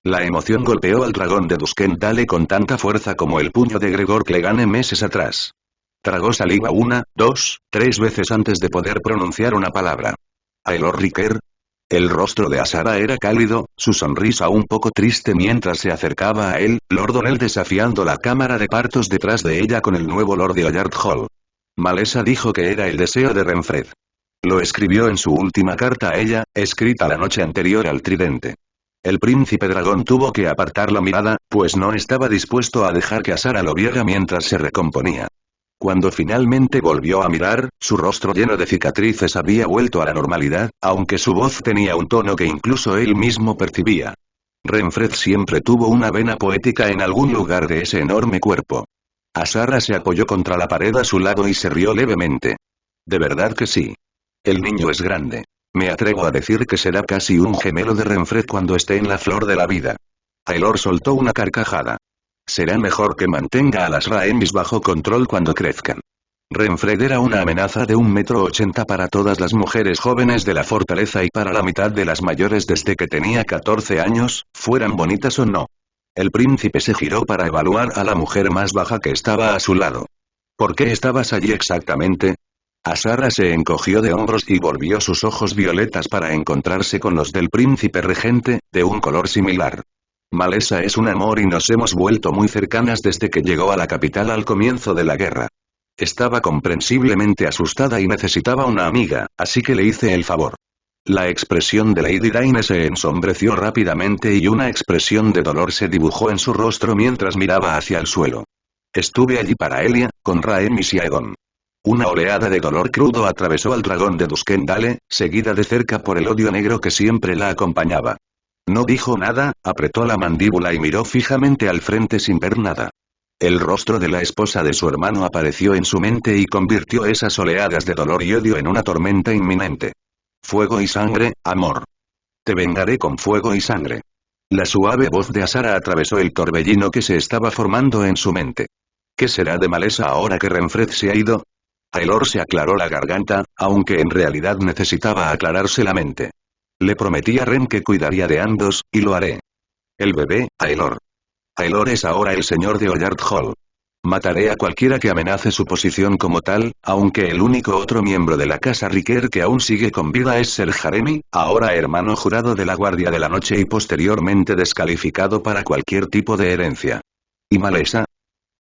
La emoción golpeó al dragón de Duskendale con tanta fuerza como el puño de Gregor Clegane meses atrás. Tragó saliva 1, 2, 3 veces antes de poder pronunciar una palabra. ¿Aelor Riker? El rostro de Azara era cálido, su sonrisa un poco triste mientras se acercaba a él, Lord O'Neill desafiando la cámara de partos detrás de ella con el nuevo Lord de Ollard Hall. Malesa dijo que era el deseo de Renfred. Lo escribió en su última carta a ella, escrita la noche anterior al tridente. El príncipe dragón tuvo que apartar la mirada, pues no estaba dispuesto a dejar que Azara lo viera mientras se recomponía. Cuando finalmente volvió a mirar, su rostro lleno de cicatrices había vuelto a la normalidad, aunque su voz tenía un tono que incluso él mismo percibía. Renfred siempre tuvo una vena poética en algún lugar de ese enorme cuerpo. Azara se apoyó contra la pared a su lado y se rió levemente. De verdad que sí. El niño es grande. Me atrevo a decir que será casi un gemelo de Renfred cuando esté en la flor de la vida. Aelor soltó una carcajada. Será mejor que mantenga a las Raemis bajo control cuando crezcan. Renfred era una amenaza de 1,80 m para todas las mujeres jóvenes de la fortaleza y para la mitad de las mayores desde que tenía 14 años, fueran bonitas o no. El príncipe se giró para evaluar a la mujer más baja que estaba a su lado. ¿Por qué estabas allí exactamente? Azara se encogió de hombros y volvió sus ojos violetas para encontrarse con los del príncipe regente, de un color similar. Malesa es un amor y nos hemos vuelto muy cercanas desde que llegó a la capital al comienzo de la guerra. Estaba comprensiblemente asustada y necesitaba una amiga, así que le hice el favor. La expresión de Lady Daine se ensombreció rápidamente y una expresión de dolor se dibujó en su rostro mientras miraba hacia el suelo. Estuve allí para Elia, con Raemis y Aegon. Una oleada de dolor crudo atravesó al dragón de Duskendale, seguida de cerca por el odio negro que siempre la acompañaba. No dijo nada, apretó la mandíbula y miró fijamente al frente sin ver nada. El rostro de la esposa de su hermano apareció en su mente y convirtió esas oleadas de dolor y odio en una tormenta inminente. Fuego y sangre, amor. Te vengaré con fuego y sangre. La suave voz de Azara atravesó el torbellino que se estaba formando en su mente. ¿Qué será de Malesa ahora que Renfred se ha ido? Aelor se aclaró la garganta, aunque en realidad necesitaba aclararse la mente. Le prometí a Ren que cuidaría de ambos, y lo haré. El bebé, Aelor. Aelor es ahora el señor de Ollard Hall. Mataré a cualquiera que amenace su posición como tal, aunque el único otro miembro de la casa Riker que aún sigue con vida es Ser Jaremi, ahora hermano jurado de la Guardia de la Noche y posteriormente descalificado para cualquier tipo de herencia. ¿Y Malesa?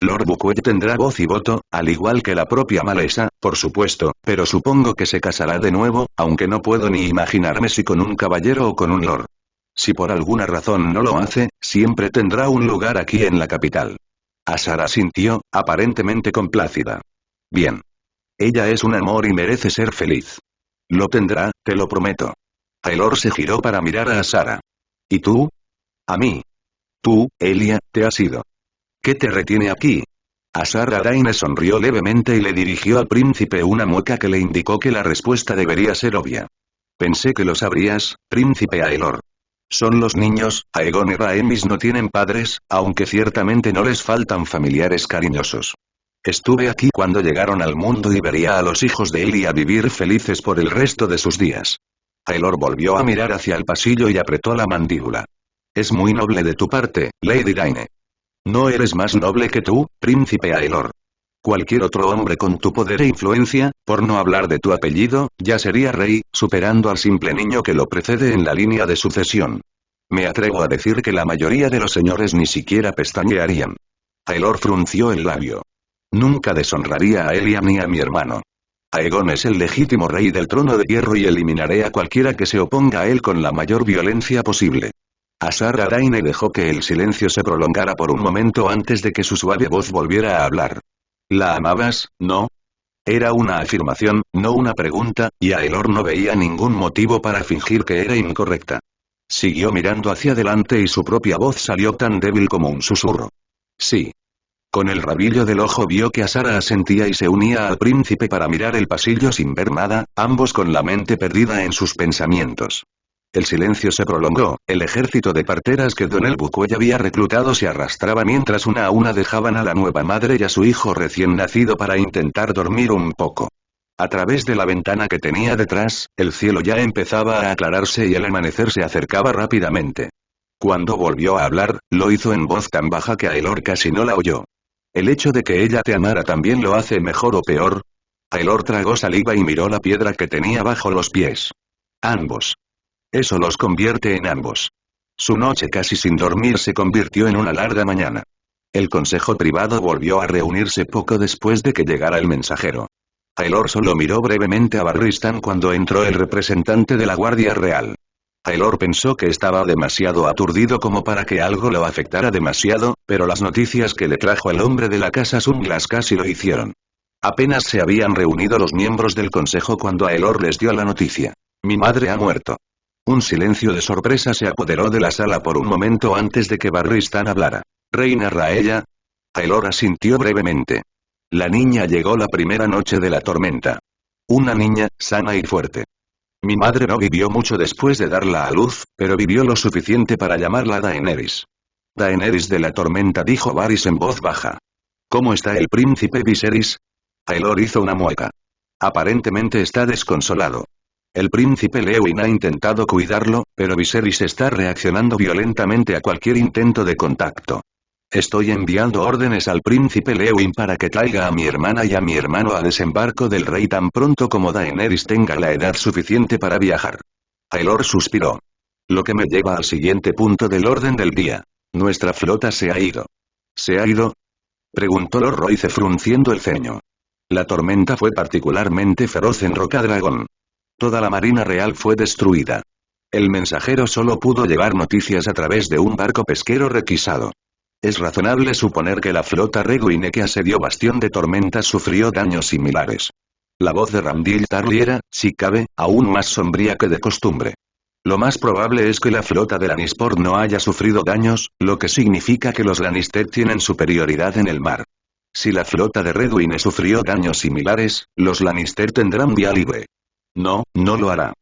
Lord Bukuel tendrá voz y voto, al igual que la propia Malesa, por supuesto, pero supongo que se casará de nuevo, aunque no puedo ni imaginarme si con un caballero o con un lord. Si por alguna razón no lo hace, siempre tendrá un lugar aquí en la capital. Azara sintió, aparentemente complácida. Bien. Ella es un amor y merece ser feliz. Lo tendrá, te lo prometo. Aelor se giró para mirar a Azara. ¿Y tú? A mí. Tú, Elia, te has ido. ¿Qué te retiene aquí? Azara Daine sonrió levemente y le dirigió al príncipe una mueca que le indicó que la respuesta debería ser obvia. Pensé que lo sabrías, príncipe Aelor. Son los niños, Aegon y Raemis no tienen padres, aunque ciertamente no les faltan familiares cariñosos. Estuve aquí cuando llegaron al mundo y vería a los hijos de Elia vivir felices por el resto de sus días. Aelor volvió a mirar hacia el pasillo y apretó la mandíbula. Es muy noble de tu parte, Lady Daine. No eres más noble que tú, príncipe Aelor. Cualquier otro hombre con tu poder e influencia, por no hablar de tu apellido, ya sería rey, superando al simple niño que lo precede en la línea de sucesión. Me atrevo a decir que la mayoría de los señores ni siquiera pestañearían. Aelor frunció el labio. Nunca deshonraría a Elia ni a mi hermano. Aegon es el legítimo rey del trono de hierro y eliminaré a cualquiera que se oponga a él con la mayor violencia posible. Azar Araine dejó que el silencio se prolongara por un momento antes de que su suave voz volviera a hablar. ¿La amabas, no? Era una afirmación, no una pregunta, y Aelor no veía ningún motivo para fingir que era incorrecta. Siguió mirando hacia adelante y su propia voz salió tan débil como un susurro. Sí. Con el rabillo del ojo vio que Azara asentía y se unía al príncipe para mirar el pasillo sin ver nada, ambos con la mente perdida en sus pensamientos. El silencio se prolongó, el ejército de parteras que Don el Bucuey había reclutado se arrastraba mientras una a una dejaban a la nueva madre y a su hijo recién nacido para intentar dormir un poco. A través de la ventana que tenía detrás, el cielo ya empezaba a aclararse y el amanecer se acercaba rápidamente. Cuando volvió a hablar, lo hizo en voz tan baja que Aelor casi no la oyó. ¿El hecho de que ella te amara también lo hace mejor o peor? Aelor tragó saliva y miró la piedra que tenía bajo los pies. Ambos. Eso los convierte en ambos. Su noche casi sin dormir se convirtió en una larga mañana. El consejo privado volvió a reunirse poco después de que llegara el mensajero. Aelor solo miró brevemente a Barristan cuando entró el representante de la Guardia Real. Aelor pensó que estaba demasiado aturdido como para que algo lo afectara demasiado, pero las noticias que le trajo el hombre de la casa Sunglass casi lo hicieron. Apenas se habían reunido los miembros del consejo cuando Aelor les dio la noticia. Mi madre ha muerto. Un silencio de sorpresa se apoderó de la sala por un momento antes de que Barristan hablara. ¿Reina Raella? Aelor asintió brevemente. La niña llegó la primera noche de la tormenta. Una niña, sana y fuerte. Mi madre no vivió mucho después de darla a luz, pero vivió lo suficiente para llamarla Daenerys. Daenerys de la tormenta, dijo Varys en voz baja. ¿Cómo está el príncipe Viserys? Aelor hizo una mueca. Aparentemente está desconsolado. El príncipe Lewin ha intentado cuidarlo, pero Viserys está reaccionando violentamente a cualquier intento de contacto. Estoy enviando órdenes al príncipe Lewin para que traiga a mi hermana y a mi hermano a desembarco del rey tan pronto como Daenerys tenga la edad suficiente para viajar. Aelor suspiró. Lo que me lleva al siguiente punto del orden del día. Nuestra flota se ha ido. ¿Se ha ido? Preguntó Lord Royce frunciendo el ceño. La tormenta fue particularmente feroz en Rocadragón. Toda la marina real fue destruida. El mensajero solo pudo llevar noticias a través de un barco pesquero requisado. Es razonable suponer que la flota Reguine que asedió Bastión de Tormentas sufrió daños similares. La voz de Randyll Tarly era, si cabe, aún más sombría que de costumbre. Lo más probable es que la flota de Lannisport no haya sufrido daños, lo que significa que los Lannister tienen superioridad en el mar. Si la flota de Reguine sufrió daños similares, los Lannister tendrán vía libre. No, no lo hará.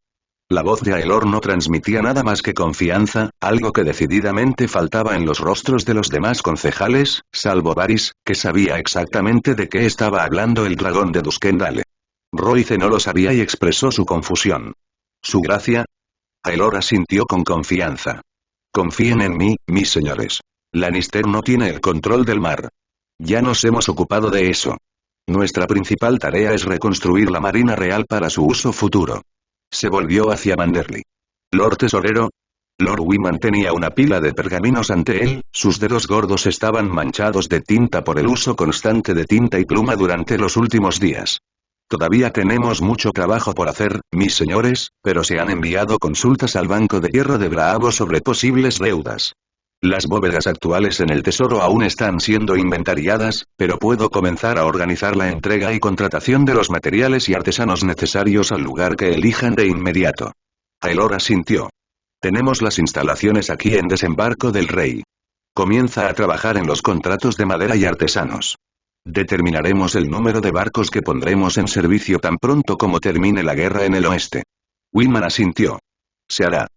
La voz de Aelor no transmitía nada más que confianza, algo que decididamente faltaba en los rostros de los demás concejales, salvo Varys, que sabía exactamente de qué estaba hablando el dragón de Duskendale. Royce no lo sabía y expresó su confusión. ¿Su gracia? Aelor asintió con confianza. Confíen en mí, mis señores. Lannister no tiene el control del mar. Ya nos hemos ocupado de eso. Nuestra principal tarea es reconstruir la Marina Real para su uso futuro. Se volvió hacia Manderly. Lord Tesorero. Lord Wyman tenía una pila de pergaminos ante él, sus dedos gordos estaban manchados de tinta por el uso constante de tinta y pluma durante los últimos días. Todavía tenemos mucho trabajo por hacer, mis señores, pero se han enviado consultas al Banco de Hierro de Bravo sobre posibles deudas. Las bóvedas actuales en el tesoro aún están siendo inventariadas, pero puedo comenzar a organizar la entrega y contratación de los materiales y artesanos necesarios al lugar que elijan de inmediato. Aelor asintió. Tenemos las instalaciones aquí en Desembarco del Rey. Comienza a trabajar en los contratos de madera y artesanos. Determinaremos el número de barcos que pondremos en servicio tan pronto como termine la guerra en el oeste. Wyman asintió. Se hará.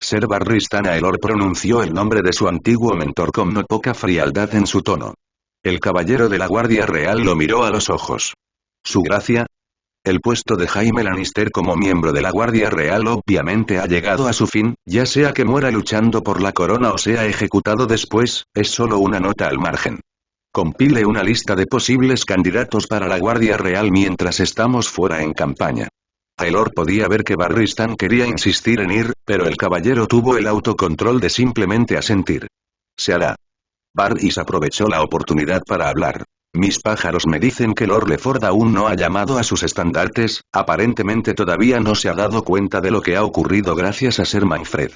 Ser Barristan Aelor pronunció el nombre de su antiguo mentor con no poca frialdad en su tono. El caballero de la Guardia Real lo miró a los ojos. ¿Su gracia? El puesto de Jaime Lannister como miembro de la Guardia Real obviamente ha llegado a su fin, ya sea que muera luchando por la corona o sea ejecutado después, es solo una nota al margen. Compile una lista de posibles candidatos para la Guardia Real mientras estamos fuera en campaña. Aelor podía ver que Barristan quería insistir en ir, pero el caballero tuvo el autocontrol de simplemente asentir. Se hará. Varys aprovechó la oportunidad para hablar. Mis pájaros me dicen que Lord Leford aún no ha llamado a sus estandartes, aparentemente todavía no se ha dado cuenta de lo que ha ocurrido gracias a Ser Manfred.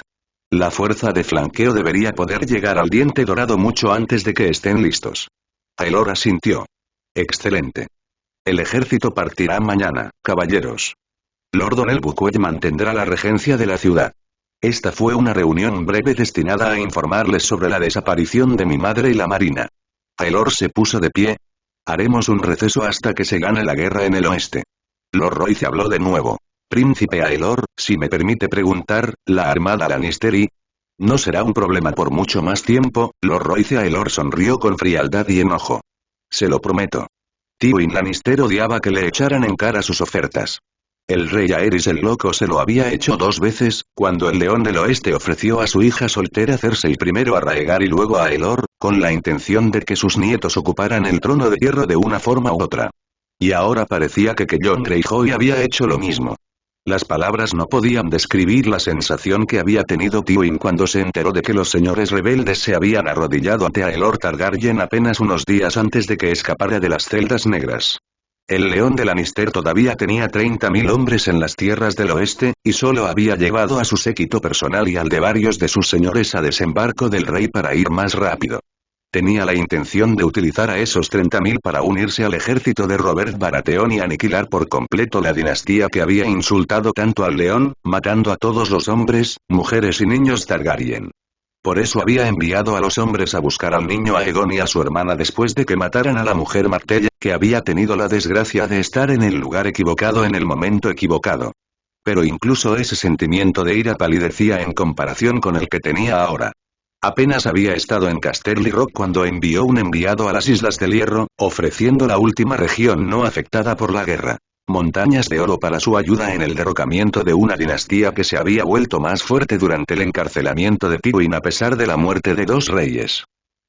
La fuerza de flanqueo debería poder llegar al Diente Dorado mucho antes de que estén listos. Aelor asintió. Excelente. El ejército partirá mañana, caballeros. Lord Onel Buquet mantendrá la regencia de la ciudad. Esta fue una reunión breve destinada a informarles sobre la desaparición de mi madre y la marina. Aelor se puso de pie. Haremos un receso hasta que se gane la guerra en el oeste. Lord Royce habló de nuevo. Príncipe Aelor, si me permite preguntar, la armada Lannister y... No será un problema por mucho más tiempo, Lord Royce. Aelor sonrió con frialdad y enojo. Se lo prometo. Tywin Lannister odiaba que le echaran en cara sus ofertas. El rey Aerys el Loco se lo había hecho 2 veces, cuando el León del Oeste ofreció a su hija soltera Cersei primero a Rhaegar y luego a Aelor, con la intención de que sus nietos ocuparan el trono de hierro de una forma u otra. Y ahora parecía que Jon Greyjoy había hecho lo mismo. Las palabras no podían describir la sensación que había tenido Tywin cuando se enteró de que los señores rebeldes se habían arrodillado ante Aelor Targaryen apenas unos días antes de que escapara de las celdas negras. El León de Lannister todavía tenía 30.000 hombres en las tierras del oeste, y solo había llevado a su séquito personal y al de varios de sus señores a desembarco del rey para ir más rápido. Tenía la intención de utilizar a esos 30.000 para unirse al ejército de Robert Baratheon y aniquilar por completo la dinastía que había insultado tanto al león, matando a todos los hombres, mujeres y niños Targaryen. Por eso había enviado a los hombres a buscar al niño Aegon y a su hermana después de que mataran a la mujer Martella, que había tenido la desgracia de estar en el lugar equivocado en el momento equivocado. Pero incluso ese sentimiento de ira palidecía en comparación con el que tenía ahora. Apenas había estado en Casterly Rock cuando envió un enviado a las Islas del Hierro, ofreciendo la última región no afectada por la guerra. Montañas de oro para su ayuda en el derrocamiento de una dinastía que se había vuelto más fuerte durante el encarcelamiento de Tywin a pesar de la muerte de 2 reyes.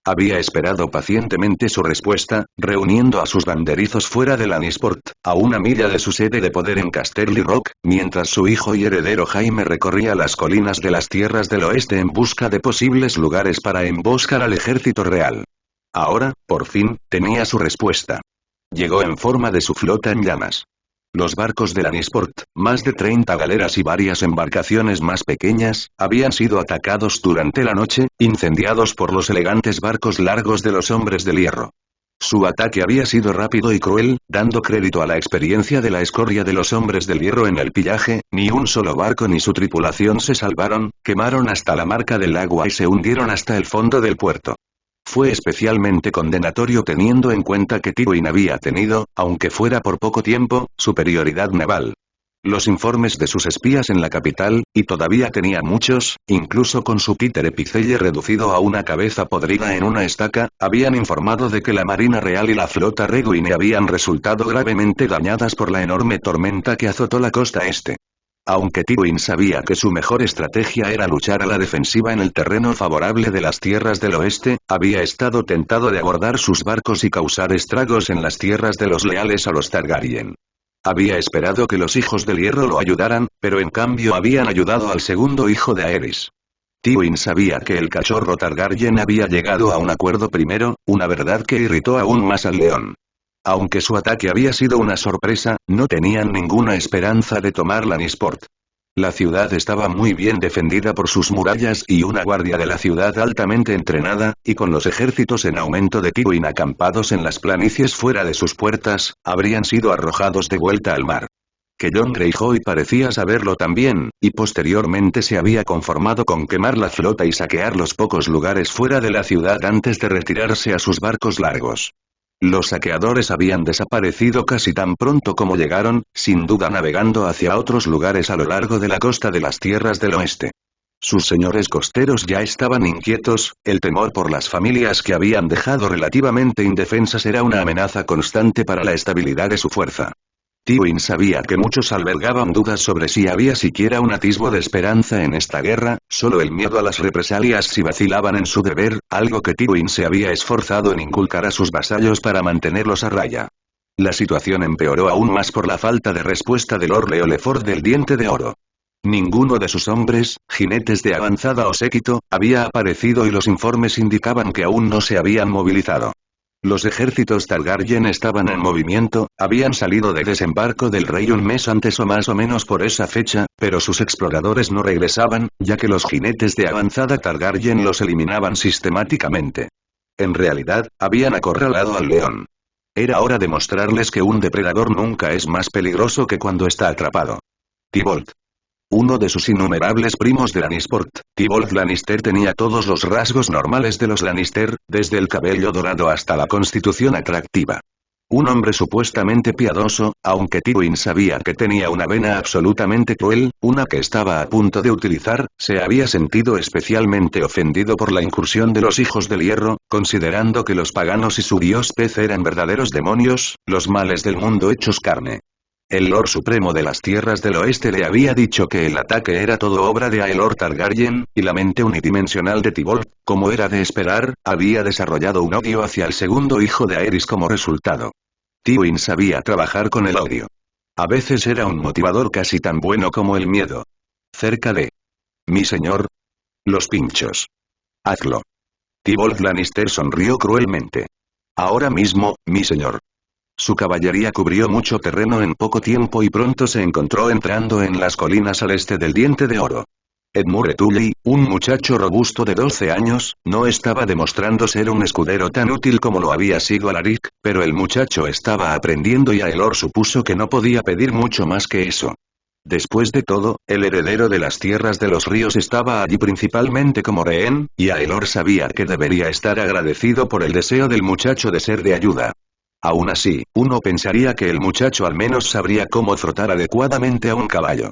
Había esperado pacientemente su respuesta, reuniendo a sus banderizos fuera de Lannisport, a 1 milla de su sede de poder en Casterly Rock, mientras su hijo y heredero Jaime recorría las colinas de las tierras del oeste en busca de posibles lugares para emboscar al ejército real. Ahora, por fin, tenía su respuesta. Llegó en forma de su flota en llamas. Los barcos de Lannisport, más de 30 galeras y varias embarcaciones más pequeñas, habían sido atacados durante la noche, incendiados por los elegantes barcos largos de los hombres del hierro. Su ataque había sido rápido y cruel, dando crédito a la experiencia de la escoria de los hombres del hierro en el pillaje, ni un solo barco ni su tripulación se salvaron, quemaron hasta la marca del agua y se hundieron hasta el fondo del puerto. Fue especialmente condenatorio teniendo en cuenta que Tywin había tenido, aunque fuera por poco tiempo, superioridad naval. Los informes de sus espías en la capital, y todavía tenía muchos, incluso con su Peter Epicelle reducido a una cabeza podrida en una estaca, habían informado de que la Marina Real y la flota Reguine habían resultado gravemente dañadas por la enorme tormenta que azotó la costa este. Aunque Tywin sabía que su mejor estrategia era luchar a la defensiva en el terreno favorable de las tierras del oeste, había estado tentado de abordar sus barcos y causar estragos en las tierras de los leales a los Targaryen. Había esperado que los hijos del hierro lo ayudaran, pero en cambio habían ayudado al segundo hijo de Aerys. Tywin sabía que el cachorro Targaryen había llegado a un acuerdo primero, una verdad que irritó aún más al león. Aunque su ataque había sido una sorpresa, no tenían ninguna esperanza de tomar Lannisport. La ciudad estaba muy bien defendida por sus murallas y una guardia de la ciudad altamente entrenada, y con los ejércitos en aumento de Tywin acampados en las planicies fuera de sus puertas, habrían sido arrojados de vuelta al mar. Que Jon Greyjoy parecía saberlo también, y posteriormente se había conformado con quemar la flota y saquear los pocos lugares fuera de la ciudad antes de retirarse a sus barcos largos. Los saqueadores habían desaparecido casi tan pronto como llegaron, sin duda navegando hacia otros lugares a lo largo de la costa de las tierras del oeste. Sus señores costeros ya estaban inquietos, el temor por las familias que habían dejado relativamente indefensas era una amenaza constante para la estabilidad de su fuerza. Tywin sabía que muchos albergaban dudas sobre si había siquiera un atisbo de esperanza en esta guerra, solo el miedo a las represalias si vacilaban en su deber, algo que Tywin se había esforzado en inculcar a sus vasallos para mantenerlos a raya. La situación empeoró aún más por la falta de respuesta de Lord Leolefort del Diente de Oro. Ninguno de sus hombres, jinetes de avanzada o séquito, había aparecido y los informes indicaban que aún no se habían movilizado. Los ejércitos Targaryen estaban en movimiento, habían salido de desembarco del rey un mes antes o más o menos por esa fecha, pero sus exploradores no regresaban, ya que los jinetes de avanzada Targaryen los eliminaban sistemáticamente. En realidad, habían acorralado al león. Era hora de mostrarles que un depredador nunca es más peligroso que cuando está atrapado. Tybolt. Uno de sus innumerables primos de Lannisport, Tybolt Lannister tenía todos los rasgos normales de los Lannister, desde el cabello dorado hasta la constitución atractiva. Un hombre supuestamente piadoso, aunque Tywin sabía que tenía una vena absolutamente cruel, una que estaba a punto de utilizar, se había sentido especialmente ofendido por la incursión de los hijos del hierro, considerando que los paganos y su dios pez eran verdaderos demonios, los males del mundo hechos carne. El Lord Supremo de las Tierras del Oeste le había dicho que el ataque era todo obra de Aelor Targaryen, y la mente unidimensional de Tybolt, como era de esperar, había desarrollado un odio hacia el segundo hijo de Aerys como resultado. Tywin sabía trabajar con el odio. A veces era un motivador casi tan bueno como el miedo. Cerca de... Mi señor. Los pinchos. Hazlo. Tybolt Lannister sonrió cruelmente. Ahora mismo, mi señor. Su caballería cubrió mucho terreno en poco tiempo y pronto se encontró entrando en las colinas al este del Diente de Oro. Edmure Tully, un muchacho robusto de 12 años, no estaba demostrando ser un escudero tan útil como lo había sido Alaric, pero el muchacho estaba aprendiendo y Aelor supuso que no podía pedir mucho más que eso. Después de todo, el heredero de las tierras de los ríos estaba allí principalmente como rehén, y Aelor sabía que debería estar agradecido por el deseo del muchacho de ser de ayuda. Aún así, uno pensaría que el muchacho al menos sabría cómo frotar adecuadamente a un caballo.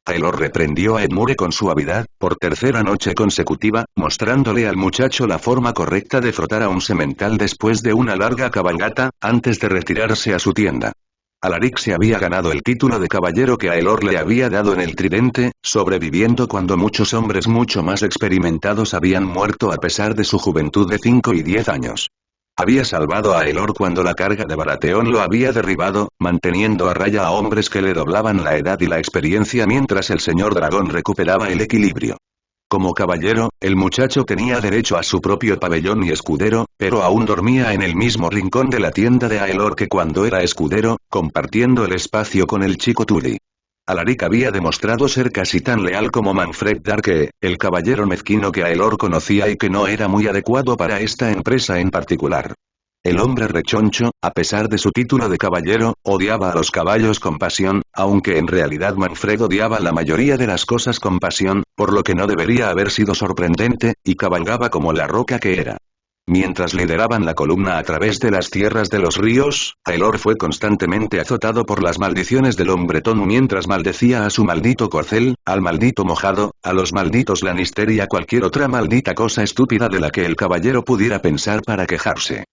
Aelor reprendió a Edmure con suavidad, por tercera noche consecutiva, mostrándole al muchacho la forma correcta de frotar a un semental después de una larga cabalgata, antes de retirarse a su tienda. Alaric se había ganado el título de caballero que Aelor le había dado en el Tridente, sobreviviendo cuando muchos hombres mucho más experimentados habían muerto a pesar de su juventud de 5 y 10 años. Había salvado a Aelor cuando la carga de Baratheon lo había derribado, manteniendo a raya a hombres que le doblaban la edad y la experiencia mientras el señor dragón recuperaba el equilibrio. Como caballero, el muchacho tenía derecho a su propio pabellón y escudero, pero aún dormía en el mismo rincón de la tienda de Aelor que cuando era escudero, compartiendo el espacio con el chico Tully. Alaric había demostrado ser casi tan leal como Manfred Darke, el caballero mezquino que Aelor conocía y que no era muy adecuado para esta empresa en particular. El hombre rechoncho, a pesar de su título de caballero, odiaba a los caballos con pasión, aunque en realidad Manfred odiaba la mayoría de las cosas con pasión, por lo que no debería haber sido sorprendente, y cabalgaba como la roca que era. Mientras lideraban la columna a través de las tierras de los ríos, Aelor fue constantemente azotado por las maldiciones del hombretón mientras maldecía a su maldito corcel, al maldito mojado, a los malditos Lannister y a cualquier otra maldita cosa estúpida de la que el caballero pudiera pensar para quejarse.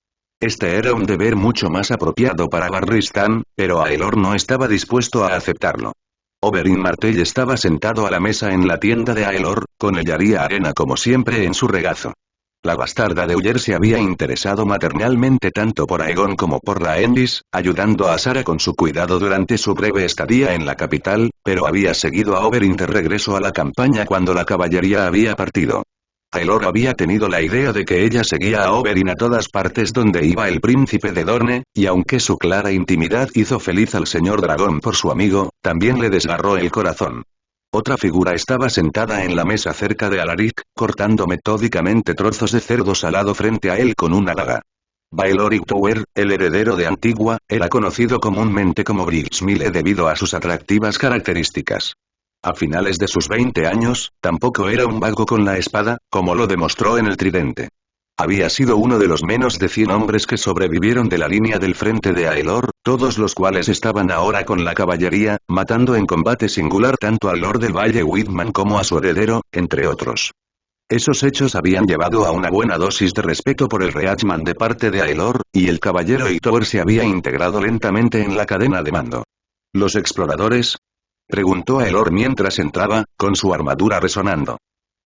Este era un deber mucho más apropiado para Barristan, pero Aelor no estaba dispuesto a aceptarlo. Oberyn Martell estaba sentado a la mesa en la tienda de Aelor, con el Yaria Arena como siempre en su regazo. La bastarda de Uller se había interesado maternalmente tanto por Aegon como por Rhaenys, ayudando a Sara con su cuidado durante su breve estadía en la capital, pero había seguido a Oberyn de regreso a la campaña cuando la caballería había partido. Aelor había tenido la idea de que ella seguía a Oberyn a todas partes donde iba el príncipe de Dorne, y aunque su clara intimidad hizo feliz al señor dragón por su amigo, también le desgarró el corazón. Otra figura estaba sentada en la mesa cerca de Alaric, cortando metódicamente trozos de cerdo salado frente a él con una daga. Baelor Hightower, el heredero de Antigua, era conocido comúnmente como Brigsmile debido a sus atractivas características. A finales de sus 20 años, tampoco era un vago con la espada, como lo demostró en el Tridente. Había sido uno de los menos de 100 hombres que sobrevivieron de la línea del frente de Aelor, todos los cuales estaban ahora con la caballería, matando en combate singular tanto al Lord del Valle Whitman como a su heredero, entre otros. Esos hechos habían llevado a una buena dosis de respeto por el Reachman de parte de Aelor, y el caballero Hightower se había integrado lentamente en la cadena de mando. ¿Los exploradores? Preguntó Aelor mientras entraba, con su armadura resonando.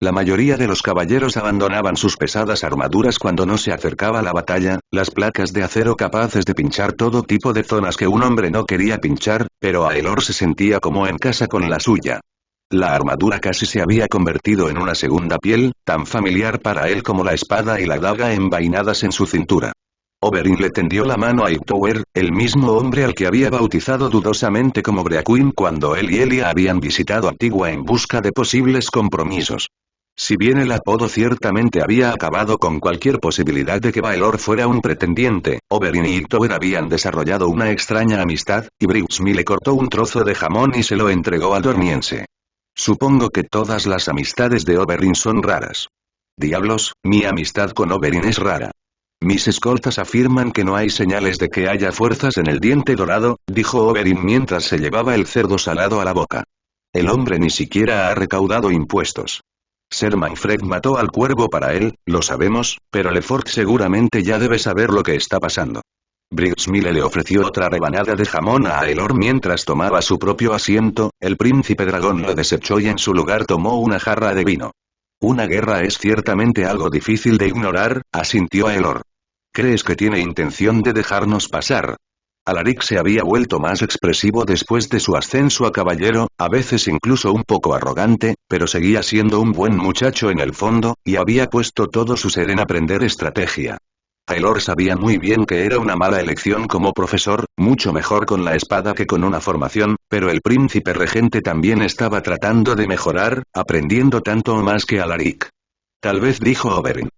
La mayoría de los caballeros abandonaban sus pesadas armaduras cuando no se acercaba la batalla, las placas de acero capaces de pinchar todo tipo de zonas que un hombre no quería pinchar, pero Aelor se sentía como en casa con la suya. La armadura casi se había convertido en una segunda piel, tan familiar para él como la espada y la daga envainadas en su cintura. Oberyn le tendió la mano a Hightower, el mismo hombre al que había bautizado dudosamente como Breaquin cuando él y Elia habían visitado Antigua en busca de posibles compromisos. Si bien el apodo ciertamente había acabado con cualquier posibilidad de que Baelor fuera un pretendiente, Oberyn y Hightower habían desarrollado una extraña amistad, y Briggsmy le cortó un trozo de jamón y se lo entregó al dorniense. Supongo que todas las amistades de Oberyn son raras. Diablos, mi amistad con Oberyn es rara. Mis escoltas afirman que no hay señales de que haya fuerzas en el diente dorado, dijo Oberyn mientras se llevaba el cerdo salado a la boca. El hombre ni siquiera ha recaudado impuestos. Ser Manfred mató al cuervo para él, lo sabemos, pero Lefort seguramente ya debe saber lo que está pasando. Briggsmy le ofreció otra rebanada de jamón a Aelor mientras tomaba su propio asiento, el príncipe dragón lo desechó y en su lugar tomó una jarra de vino. Una guerra es ciertamente algo difícil de ignorar, asintió Aelor. ¿Crees que tiene intención de dejarnos pasar? Alaric se había vuelto más expresivo después de su ascenso a caballero, a veces incluso un poco arrogante, pero seguía siendo un buen muchacho en el fondo, y había puesto todo su ser en aprender estrategia. Aelor sabía muy bien que era una mala elección como profesor, mucho mejor con la espada que con una formación, pero el príncipe regente también estaba tratando de mejorar, aprendiendo tanto o más que Alaric. Tal vez, dijo Oberyn.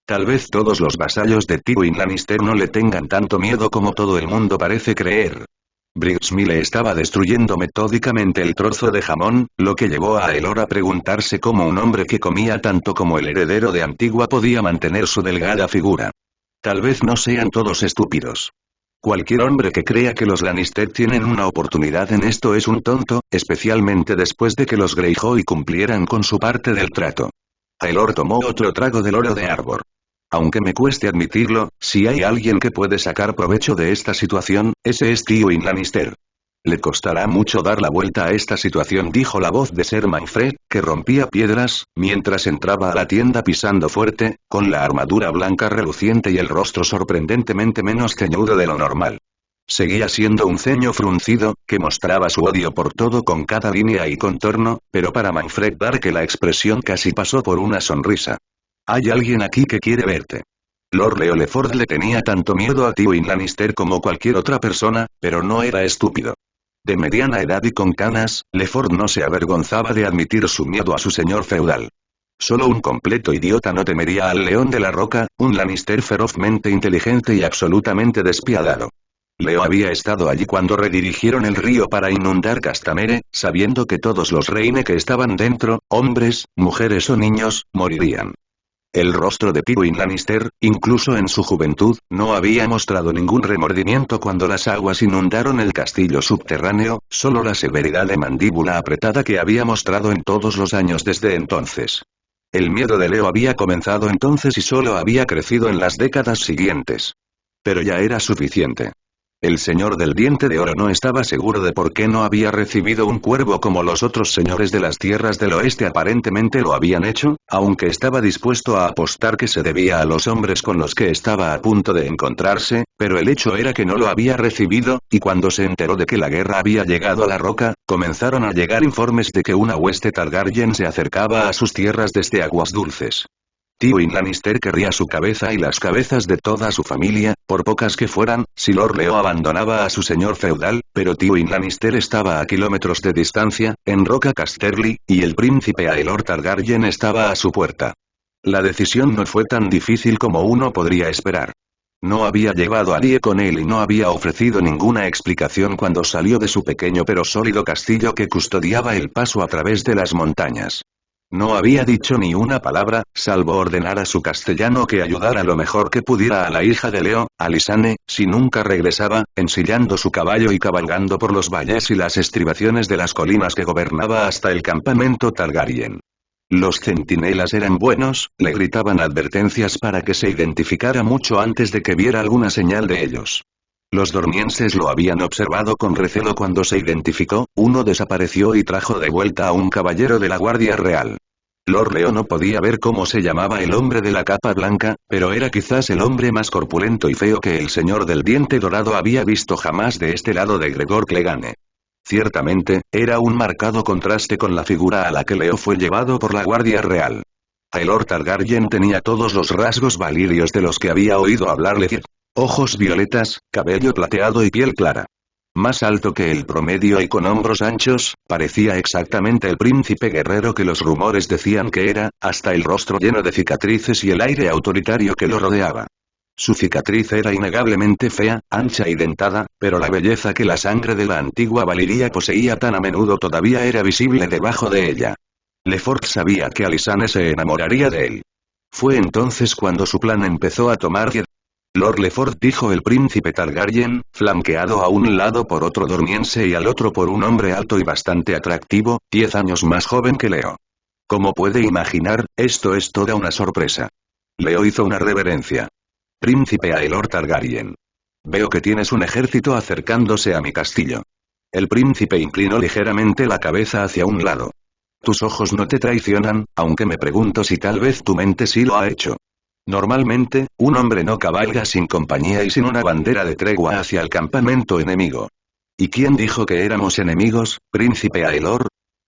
Tal vez todos los vasallos de Tywin Lannister no le tengan tanto miedo como todo el mundo parece creer. Briggsmy le estaba destruyendo metódicamente el trozo de jamón, lo que llevó a Aelor a preguntarse cómo un hombre que comía tanto como el heredero de Antigua podía mantener su delgada figura. Tal vez no sean todos estúpidos. Cualquier hombre que crea que los Lannister tienen una oportunidad en esto es un tonto, especialmente después de que los Greyjoy cumplieran con su parte del trato. Aelor tomó otro trago del oro de Arbor. Aunque me cueste admitirlo, si hay alguien que puede sacar provecho de esta situación, ese es Tywin Lannister. Le costará mucho dar la vuelta a esta situación, dijo la voz de Ser Manfred, que rompía piedras, mientras entraba a la tienda pisando fuerte, con la armadura blanca reluciente y el rostro sorprendentemente menos ceñudo de lo normal. Seguía siendo un ceño fruncido, que mostraba su odio por todo con cada línea y contorno, pero para Manfred Darke la expresión casi pasó por una sonrisa. Hay alguien aquí que quiere verte. Lord Leo Lefort le tenía tanto miedo a Tywin Lannister como cualquier otra persona, pero no era estúpido. De mediana edad y con canas, Lefort no se avergonzaba de admitir su miedo a su señor feudal. Solo un completo idiota no temería al León de la Roca, un Lannister ferozmente inteligente y absolutamente despiadado. Leo había estado allí cuando redirigieron el río para inundar Castamere, sabiendo que todos los Reine que estaban dentro, hombres, mujeres o niños, morirían. El rostro de Tywin Lannister, incluso en su juventud, no había mostrado ningún remordimiento cuando las aguas inundaron el castillo subterráneo, solo la severidad de mandíbula apretada que había mostrado en todos los años desde entonces. El miedo de Leo había comenzado entonces y solo había crecido en las décadas siguientes. Pero ya era suficiente. El señor del diente de oro no estaba seguro de por qué no había recibido un cuervo como los otros señores de las tierras del oeste aparentemente lo habían hecho, aunque estaba dispuesto a apostar que se debía a los hombres con los que estaba a punto de encontrarse, pero el hecho era que no lo había recibido, y cuando se enteró de que la guerra había llegado a la Roca, comenzaron a llegar informes de que una hueste Targaryen se acercaba a sus tierras desde Aguas Dulces. Tywin Lannister querría su cabeza y las cabezas de toda su familia, por pocas que fueran, si Lord Leo abandonaba a su señor feudal, pero Tywin Lannister estaba a kilómetros de distancia, en Roca Casterly, y el príncipe Aelor Targaryen estaba a su puerta. La decisión no fue tan difícil como uno podría esperar. No había llevado a Lie con él y no había ofrecido ninguna explicación cuando salió de su pequeño pero sólido castillo que custodiaba el paso a través de las montañas. No había dicho ni una palabra, salvo ordenar a su castellano que ayudara lo mejor que pudiera a la hija de Leo, Alysanne, si nunca regresaba, ensillando su caballo y cabalgando por los valles y las estribaciones de las colinas que gobernaba hasta el campamento Targaryen. Los centinelas eran buenos, le gritaban advertencias para que se identificara mucho antes de que viera alguna señal de ellos. Los dormienses lo habían observado con recelo cuando se identificó, uno desapareció y trajo de vuelta a un caballero de la Guardia Real. Lord Leo no podía ver cómo se llamaba el hombre de la capa blanca, pero era quizás el hombre más corpulento y feo que el señor del diente dorado había visto jamás de este lado de Gregor Clegane. Ciertamente, era un marcado contraste con la figura a la que Leo fue llevado por la Guardia Real. Aelor Targaryen tenía todos los rasgos valirios de los que había oído hablar Lethir. Ojos violetas, cabello plateado y piel clara. Más alto que el promedio y con hombros anchos, parecía exactamente el príncipe guerrero que los rumores decían que era, hasta el rostro lleno de cicatrices y el aire autoritario que lo rodeaba. Su cicatriz era innegablemente fea, ancha y dentada, pero la belleza que la sangre de la antigua Valiria poseía tan a menudo todavía era visible debajo de ella. Lefort sabía que Alysanne se enamoraría de él. Fue entonces cuando su plan empezó a tomar vida. Lord Lefort, dijo el príncipe Targaryen, flanqueado a un lado por otro dormiense y al otro por un hombre alto y bastante atractivo, 10 años más joven que Leo. Como puede imaginar, esto es toda una sorpresa. Leo hizo una reverencia. Príncipe Aelor Targaryen. Veo que tienes un ejército acercándose a mi castillo. El príncipe inclinó ligeramente la cabeza hacia un lado. Tus ojos no te traicionan, aunque me pregunto si tal vez tu mente sí lo ha hecho. Normalmente, un hombre no cabalga sin compañía y sin una bandera de tregua hacia el campamento enemigo. ¿Y quién dijo que éramos enemigos, príncipe Aelor?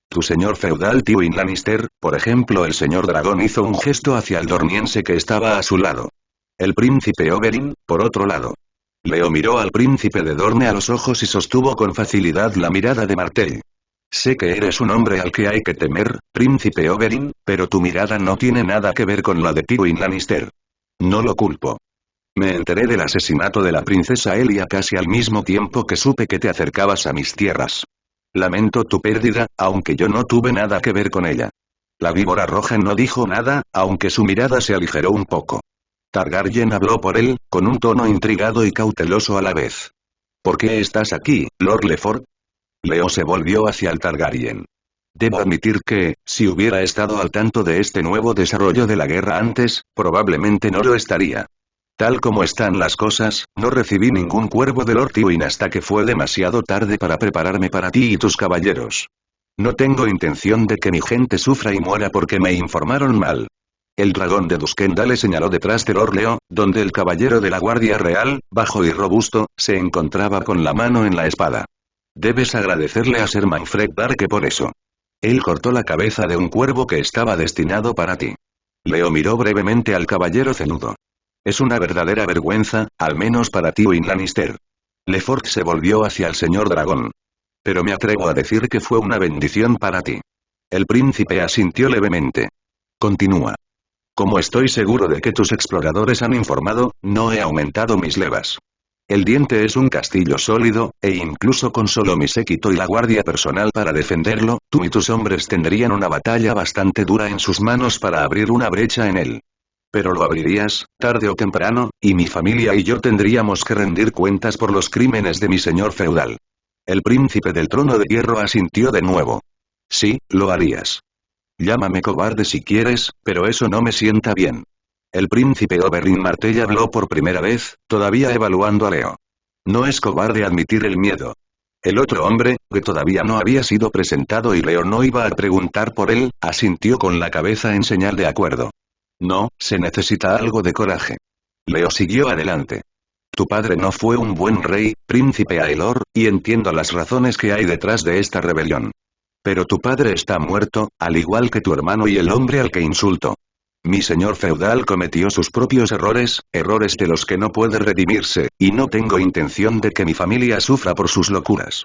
Tu señor feudal Tywin Lannister, por ejemplo. El señor dragón hizo un gesto hacia el dormiense que estaba a su lado. El príncipe Oberyn, por otro lado. Leo miró al príncipe de Dorne a los ojos y sostuvo con facilidad la mirada de Martell. Sé que eres un hombre al que hay que temer, príncipe Oberyn, pero tu mirada no tiene nada que ver con la de Tywin Lannister. No lo culpo. Me enteré del asesinato de la princesa Elia casi al mismo tiempo que supe que te acercabas a mis tierras. Lamento tu pérdida, aunque yo no tuve nada que ver con ella. La víbora roja no dijo nada, aunque su mirada se aligeró un poco. Targaryen habló por él, con un tono intrigado y cauteloso a la vez. ¿Por qué estás aquí, Lord Lefort? Leo se volvió hacia el Targaryen. Debo admitir que, si hubiera estado al tanto de este nuevo desarrollo de la guerra antes, probablemente no lo estaría. Tal como están las cosas, no recibí ningún cuervo de Lord Tywin hasta que fue demasiado tarde para prepararme para ti y tus caballeros. No tengo intención de que mi gente sufra y muera porque me informaron mal. El dragón de Duskenda le señaló detrás de Lord Leo, donde el caballero de la Guardia Real, bajo y robusto, se encontraba con la mano en la espada. Debes agradecerle a Ser Manfred Darke por eso. Él cortó la cabeza de un cuervo que estaba destinado para ti. Leo miró brevemente al caballero cenudo. Es una verdadera vergüenza, al menos para Tywin Lannister. Lefort se volvió hacia el señor dragón. Pero me atrevo a decir que fue una bendición para ti. El príncipe asintió levemente. Continúa. Como estoy seguro de que tus exploradores han informado, no he aumentado mis levas. El diente es un castillo sólido, e incluso con solo mi séquito y la guardia personal para defenderlo, tú y tus hombres tendrían una batalla bastante dura en sus manos para abrir una brecha en él. Pero lo abrirías, tarde o temprano, y mi familia y yo tendríamos que rendir cuentas por los crímenes de mi señor feudal. El príncipe del trono de hierro asintió de nuevo. Sí, lo harías. Llámame cobarde si quieres, pero eso no me sienta bien. El príncipe Oberyn Martell habló por primera vez, todavía evaluando a Leo. No es cobarde admitir el miedo. El otro hombre, que todavía no había sido presentado y Leo no iba a preguntar por él, asintió con la cabeza en señal de acuerdo. No, se necesita algo de coraje. Leo siguió adelante. Tu padre no fue un buen rey, príncipe Aelor, y entiendo las razones que hay detrás de esta rebelión. Pero tu padre está muerto, al igual que tu hermano y el hombre al que insultó. Mi señor feudal cometió sus propios errores, errores de los que no puede redimirse, y no tengo intención de que mi familia sufra por sus locuras.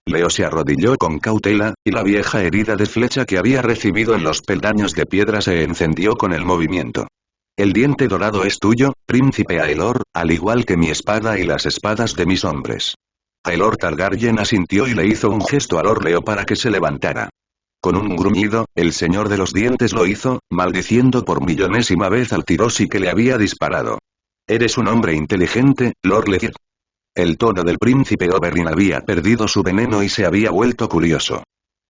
Leo se arrodilló con cautela, y la vieja herida de flecha que había recibido en los peldaños de piedra se encendió con el movimiento. El diente dorado es tuyo, príncipe Aelor, al igual que mi espada y las espadas de mis hombres. Aelor Targaryen asintió y le hizo un gesto a Lord Leo para que se levantara. Con un gruñido, el señor de los dientes lo hizo, maldiciendo por millonésima vez al tirosi que le había disparado. Eres un hombre inteligente, Lord Legier. El tono del príncipe Oberyn había perdido su veneno y se había vuelto curioso.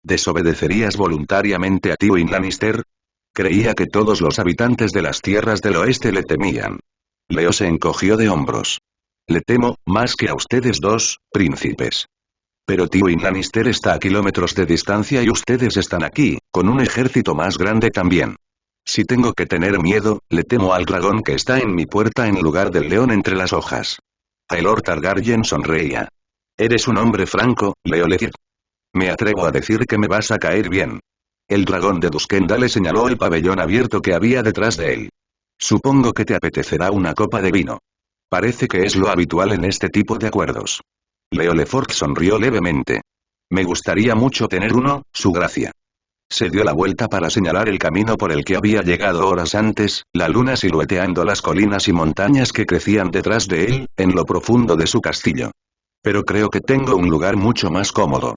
¿Desobedecerías voluntariamente a Tywin Lannister? Creía que todos los habitantes de las tierras del oeste le temían. Leo se encogió de hombros. Le temo, más que a ustedes dos, príncipes. Pero Tywin Lannister está a kilómetros de distancia y ustedes están aquí, con un ejército más grande también. Si tengo que tener miedo, le temo al dragón que está en mi puerta en lugar del león entre las hojas. Aelor Targaryen sonreía. Eres un hombre franco, Leo Legier. Me atrevo a decir que me vas a caer bien. El dragón de Duskendal le señaló el pabellón abierto que había detrás de él. Supongo que te apetecerá una copa de vino. Parece que es lo habitual en este tipo de acuerdos. Leo Lefort sonrió levemente. Me gustaría mucho tener uno, su gracia. Se dio la vuelta para señalar el camino por el que había llegado horas antes, la luna silueteando las colinas y montañas que crecían detrás de él, en lo profundo de su castillo. Pero creo que tengo un lugar mucho más cómodo.